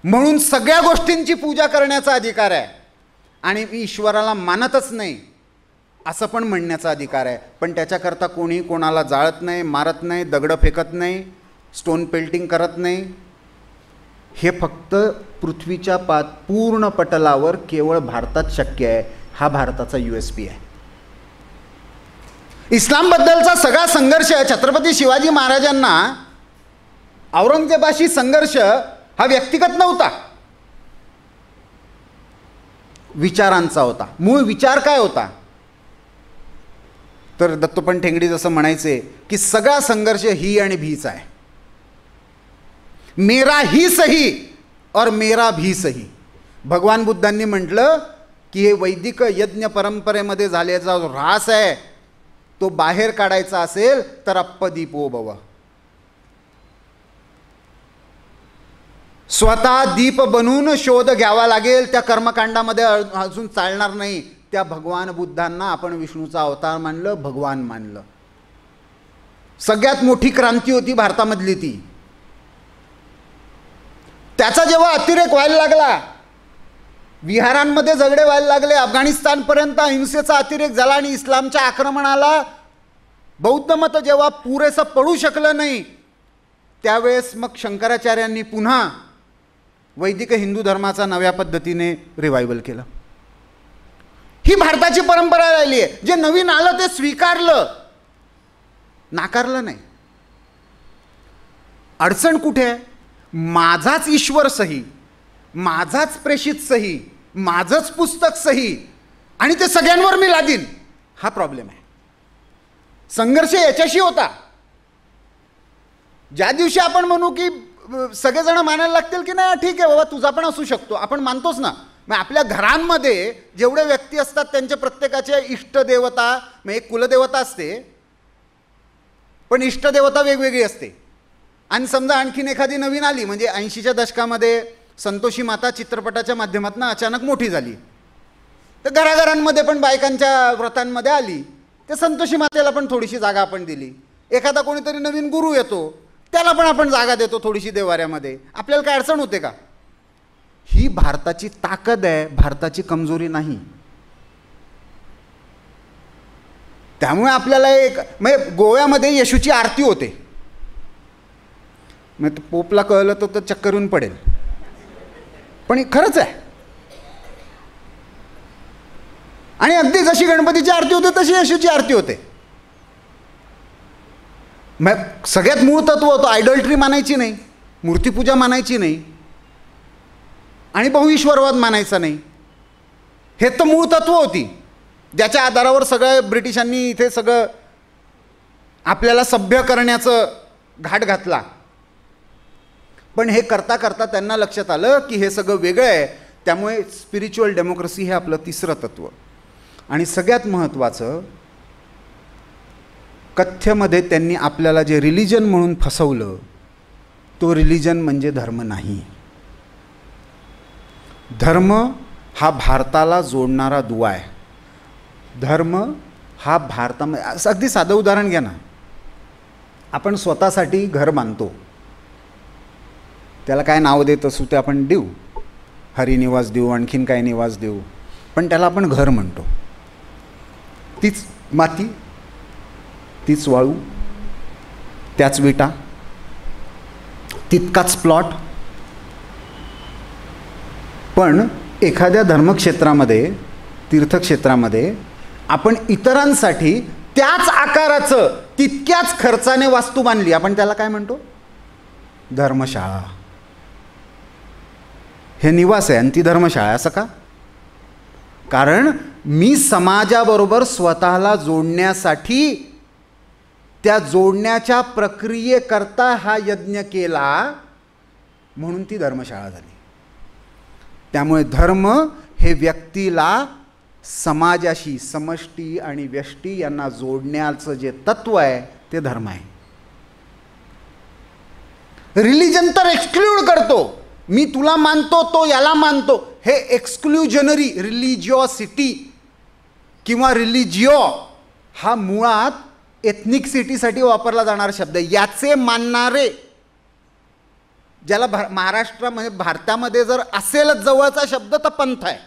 म्हणून सगळ्या गोष्टींची पूजा करण्याचा अधिकार आहे. आणि मी ईश्वराला मानतच नाही असं पण म्हणण्याचा अधिकार आहे. पण त्याच्याकरता कोणी कोणाला जाळत नाही, मारत नाही, दगडं फेकत नाही, स्टोन पेल्टिंग करत नाही. हे फक्त पृथ्वीच्या पूर्ण पटलावर केवळ भारतात शक्य आहे. हा भारताचा USP आहे. इस्लामबद्दलचा सगळा संघर्ष छत्रपती शिवाजी महाराजांना औरंगजेबाशी संघर्ष हा व्यक्तिगत नव्हता, विचारांचा होता. मूळ विचार काय होता तर दत्तोपंत ठेंगडी जसं म्हणायचे की सगळा संघर्ष ही आणि भीचा आहे. मेरा ही सही और मेरा भी सही. भगवान बुद्धांनी म्हटलं की हे वैदिक यज्ञ परंपरेमध्ये झालेला जो ऱ्हास आहे तो बाहेर काढायचा असेल तर अप्पदीपो भव. स्वतः दीप बनून शोध घ्यावा लागेल. त्या कर्मकांडामध्ये अजून चालणार नाही. त्या भगवान बुद्धांना आपण विष्णूचा अवतार मानलं, भगवान मानलं. सगळ्यात मोठी क्रांती होती भारतामधली ती. त्याचा जेव्हा अतिरेक व्हायला लागला, विहारांमध्ये झगडे व्हायला लागले, अफगाणिस्तानपर्यंत अहिंसेचा अतिरेक झाला आणि इस्लामच्या आक्रमणाला बौद्ध मत जेव्हा पुरेसं पडू शकलं नाही त्यावेळेस मग शंकराचार्यांनी पुन्हा वैदिक हिंदू धर्माचा नव्या पद्धतीने रिवायवल केलं. ही भारताची परंपरा राहिली आहे. जे नवीन आलं ते स्वीकारलं. नाकारलं नाही. अडचण कुठे आहे? माझाच ईश्वर सही, माझाच प्रेषित सही, माझंच पुस्तक सही आणि ते सगळ्यांवर मी लादीन, हा प्रॉब्लेम आहे. संघर्ष याच्याशी होता. ज्या दिवशी आपण म्हणू की सगळेजण मानायला लागतील की नाही ठीक आहे बाबा तुझा पण असू शकतो, आपण मानतोच ना. मग आपल्या घरांमध्ये जेवढे व्यक्ती असतात त्यांच्या प्रत्येकाच्या इष्टदेवता, मग एक कुलदेवता असते पण इष्टदेवता वेगवेगळी असते. आणि समजा आणखीन एखादी नवीन आली, म्हणजे 80च्या दशकामध्ये संतोषी माता चित्रपटाच्या माध्यमातून अचानक मोठी झाली, तर घराघरांमध्ये पण बायकांच्या व्रतांमध्ये आली, ते संतोषी मातेला पण थोडीशी जागा आपण दिली. एखादा कोणीतरी नवीन गुरु येतो त्याला पण आपण जागा देतो थोडीशी देवाऱ्यामध्ये. आपल्याला काय अडचण होते का? ही भारताची ताकद आहे, भारताची कमजोरी नाही. त्यामुळे आपल्याला एक म्हणजे गोव्यामध्ये येशूची आरती होते, मग पोपला कळलं तर चक्करून पडेल, पण खरंच आहे. आणि अगदी जशी गणपतीची आरती होते तशी येशूची आरती होते. मग सगळ्यात मूळ तत्व होतं, आयडॉल्ट्री मानायची नाही, मूर्तीपूजा मानायची नाही आणि बहुईश्वरवाद मानायचा नाही. हे तर मूळ तत्व होती, ज्याच्या आधारावर सगळं ब्रिटिशांनी इथे सगळं आपल्याला सभ्य करण्याचं घाट घातला. पण हे करता करता त्यांना लक्षात आलं की हे सगळं वेगळं आहे. त्यामुळे स्पिरिच्युअल डेमोक्रेसी हे आपलं तिसरं तत्व. आणि सगळ्यात महत्त्वाचं, कथ्यमध्ये त्यांनी आपल्याला जे रिलिजन म्हणून फसवलं, तो रिलिजन म्हणजे धर्म नाही. धर्म हा भारताला जोडणारा दुवा आहे. धर्म हा भारतामध्ये, अगदी साधं उदाहरण घ्या ना, आपण स्वतःसाठी घर बांधतो, त्याला काय नाव देत असू ते आपण देऊ, हरिनिवास देऊ, आणखीन काय निवास देऊ, पण त्याला आपण घर म्हणतो. तीच माती, तीच वाळू, त्याच विटा, तितकाच प्लॉट. पण एखाद्या धर्मक्षेत्रामध्ये, तीर्थक्षेत्रामध्ये आपण इतरांसाठी त्याच आकाराचं तितक्याच खर्चाने वास्तू बांधली, आपण त्याला काय म्हणतो? धर्मशाळा. हे निवास आहे आणि ती धर्मशाळा. असं का? कारण मी समाजाबरोबर स्वतःला जोडण्यासाठी, त्या जोडण्याच्या प्रक्रियेकरता हा यज्ञ केला, म्हणून ती धर्मशाळा झाली. त्यामुळे धर्म हे व्यक्तीला समाजाशी, समष्टी आणि व्यष्टी यांना जोडण्याचं जे तत्व आहे ते धर्म आहे. रिलिजन तर एक्सक्लूड करतो, मी तुला मानतो तो याला मानतो, हे एक्सक्लुजनरी रिलिजिओसिटी किंवा रिलिजिओ हा मुळात एथनिकसिटीसाठी वापरला जाणारा शब्द आहे. याचे मानणारे, ज्याला महाराष्ट्रामध्ये, भारतामध्ये जर असेलच जवळचा शब्द तर पंथ आहे.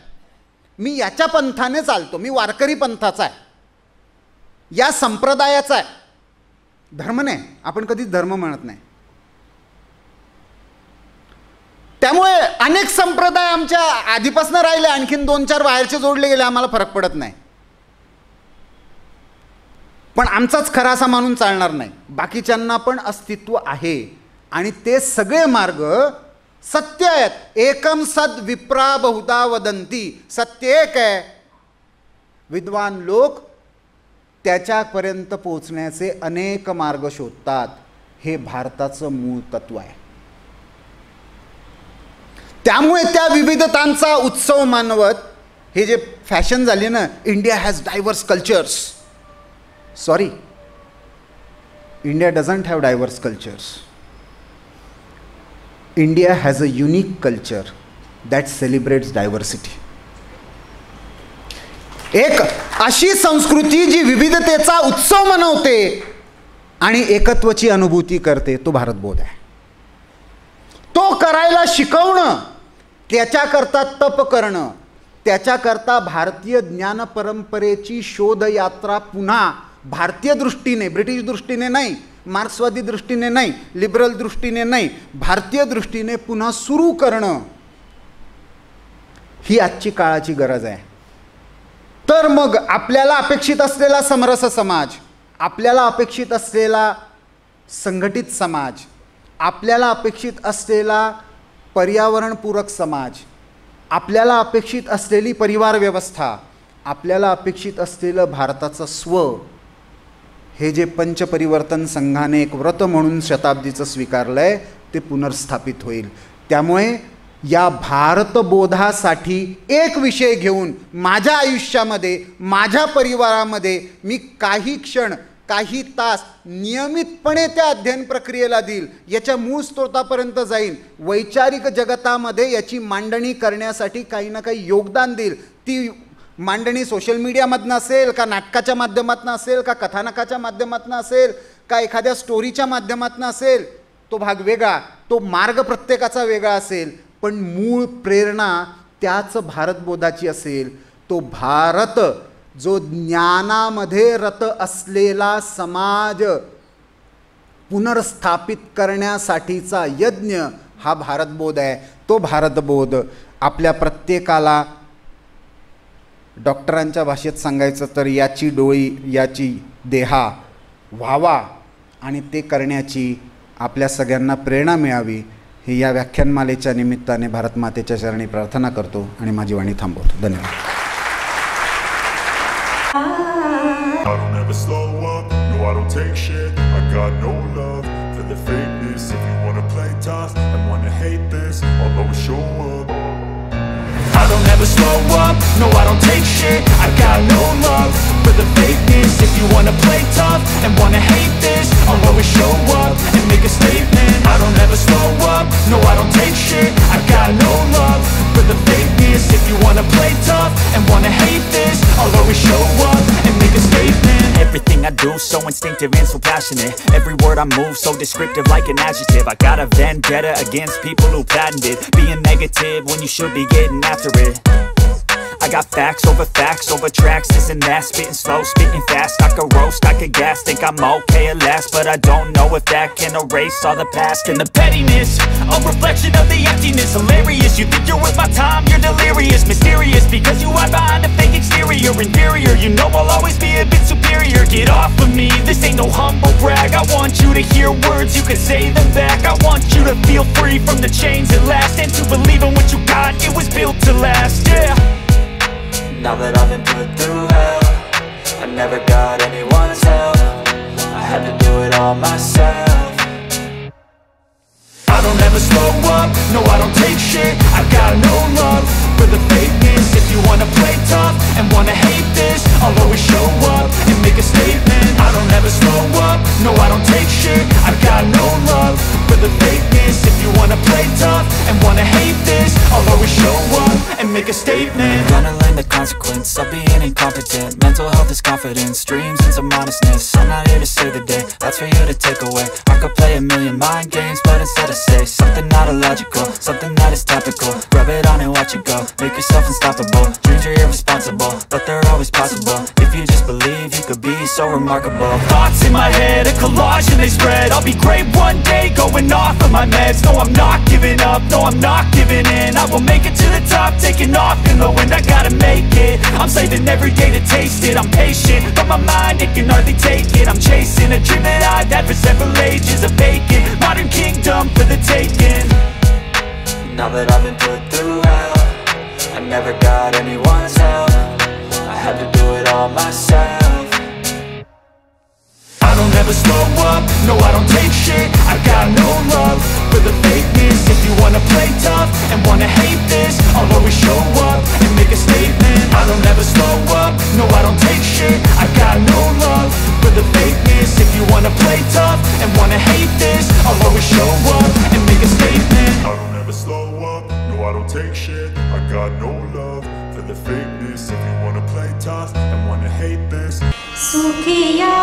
मी याच्या पंथाने चालतो, मी वारकरी पंथाचा आहे, या संप्रदायाचा आहे. धर्म नाही, आपण कधीच धर्म म्हणत नाही. त्यामुळे अनेक संप्रदाय आमच्या आधीपासून राहिले, आणखीन 2-4 बाहेरचे जोडले गेले, आम्हाला फरक पडत नाही. पण आमचाच खरा असा मानून चालणार नाही. बाकीच्यांना पण अस्तित्व आहे आणि ते सगळे मार्ग सत्य आहेत. एकम सद विप्रा बहुधा वदंती. सत्य एक आहे, विद्वान लोक त्याच्यापर्यंत पोहोचण्याचे अनेक मार्ग शोधतात. हे भारताचं मूळ तत्व आहे. त्यामुळे त्या विविधतांचा उत्सव मानवत हे जे फॅशन झाली ना, India has diverse cultures. Sorry, India doesn't have diverse cultures. India has a unique culture that celebrates diversity. एक अशी संस्कृती जी विविधतेचा उत्सव मनवते आणि एकत्वाची अनुभूती करते, तो भारतबोध आहे. तो करायला शिकवणं, त्याच्याकरता तप करणं, त्याच्याकरता भारतीय ज्ञान परंपरेची शोधयात्रा पुन्हा भारतीय दृष्टीने, ब्रिटिश दृष्टीने नाही, मार्क्सवादी दृष्टीने नाही, लिबरल दृष्टीने नाही, भारतीय दृष्टीने पुन्हा सुरू करणं, ही आजची काळाची गरज आहे. तर मग आपल्याला अपेक्षित असलेला समरस समाज, आपल्याला अपेक्षित असलेला संघटित समाज, आपल्याला अपेक्षित असलेला पर्यावरणपूरक समाज, आपल्याला अपेक्षित असलेली परिवार व्यवस्था, आपल्याला अपेक्षित असलेलं भारताचं स्व, हे जे पंचपरिवर्तन संघाने एक व्रत म्हणून शताब्दीचं स्वीकारलं आहे ते पुनर्स्थापित होईल. त्यामुळे या भारतबोधासाठी एक विषय घेऊन माझ्या आयुष्यामध्ये, माझ्या परिवारामध्ये मी काही क्षण, काही तास नियमितपणे त्या अध्ययन प्रक्रियेला देईल, याच्या मूळ स्रोतापर्यंत जाईन, वैचारिक जगतामध्ये याची मांडणी करण्यासाठी काही ना काही योगदान देईल. ती मांडणी सोशल मीडियामधनं असेल, का नाटकाच्या माध्यमातून असेल, का कथानकाच्या माध्यमातून असेल, का एखाद्या स्टोरीच्या माध्यमातून असेल, तो भाग वेगळा, तो मार्ग प्रत्येकाचा वेगळा असेल, पण मूळ प्रेरणा त्याच भारतबोधाची असेल. तो भारत जो ज्ञानामध्ये रत असलेला समाज पुनर्स्थापित करण्यासाठीचा यज्ञ हा भारतबोध आहे. तो भारतबोध आपल्या प्रत्येकाला, डॉक्टरांच्या भाषेत सांगायचं तर याची डोळी याची देहा व्हावा आणि ते करण्याची आपल्या सगळ्यांना प्रेरणा मिळावी, हे या व्याख्यानमालेच्या निमित्ताने भारतमातेच्या चरणी प्रार्थना करतो आणि माझी वाणी थांबवतो. धन्यवाद. I don't ever slow up, no I don't take shit. I got no love for the fakeness. If you wanna play tough and wanna hate this, I'll always show up. I don't ever slow up, no I don't take shit. I got no love for the fakeness. If you wanna play tough and wanna hate this, I'll always show up and make a statement. I don't ever slow up, no I don't take shit. I got no love for the fakeness. If you wanna play tough and wanna hate this, I'll always show up and make a statement. Everything I do so instinctive and so passionate. Every word I move so descriptive like an adjective. I got a vendetta against people who patented being negative when you should be getting after it. I got facts over tracks, this and that. Spitting slow, spitting fast. I could roast, I could gas. Think I'm okay at last, but I don't know if that can erase all the past. And the pettiness, a reflection of the emptiness. Hilarious, you think you're worth my time, you're delirious. Mysterious, because you hide behind a fake exterior. Inferior, you know I'll always be a bit superior. Get off of me, this ain't no humble brag. I want you to hear words, you can say them back. I want you to feel free from the chains at last, and to believe in what you got, it was built to last, yeah. Now that I've been put through hell, I never got anyone's help. I had to do it all myself. I don't ever slow up, no I don't take shit. I got no love for the fakeness. If you wanna play tough and wanna hate this, I'll always show up and make a statement. I don't ever slow up, no I don't take shit. I got no love for the fakeness. If you wanna play tough and wanna hate this, I'll always show up and make a statement. Gonna learn the consequence of being incompetent. Mental health is confidence, dreams and some honestness. I'm not here to save the day, that's for you to take away. I could play a million mind games, but instead I say something not illogical, something that is topical. Rub it on and watch it go, make yourself unstoppable. Dreams are irresponsible, but they're always possible. If you just believe, you could be so remarkable. Thoughts in my head, a collage and they spread. I'll be great one day, going off of my meds. No I'm not giving up, no I'm not giving in. I will make it to the top, taking off in the wind. I gotta make it, I'm saving every day to taste it. I'm patient, but my mind, it can hardly take it. I'm chasing a dream that I've had for several ages. A vacant, modern kingdom for the taking. Now that I've been put through hell, I never got anyone's help. I had to do it all myself. I don't ever slow up, no I don't take shit. I got no love for the fakeness. If you wanna play tough and wanna hate this, I'll always show up and make a statement. I don't ever slow up, no I don't take shit. I got no love for the fakeness. If you wanna play tough and wanna hate this, I'll always show up and make a statement. I don't ever slow up, no I don't take shit. I got no love for the fakeness. If you wanna play tough and wanna hate this, Sukhiya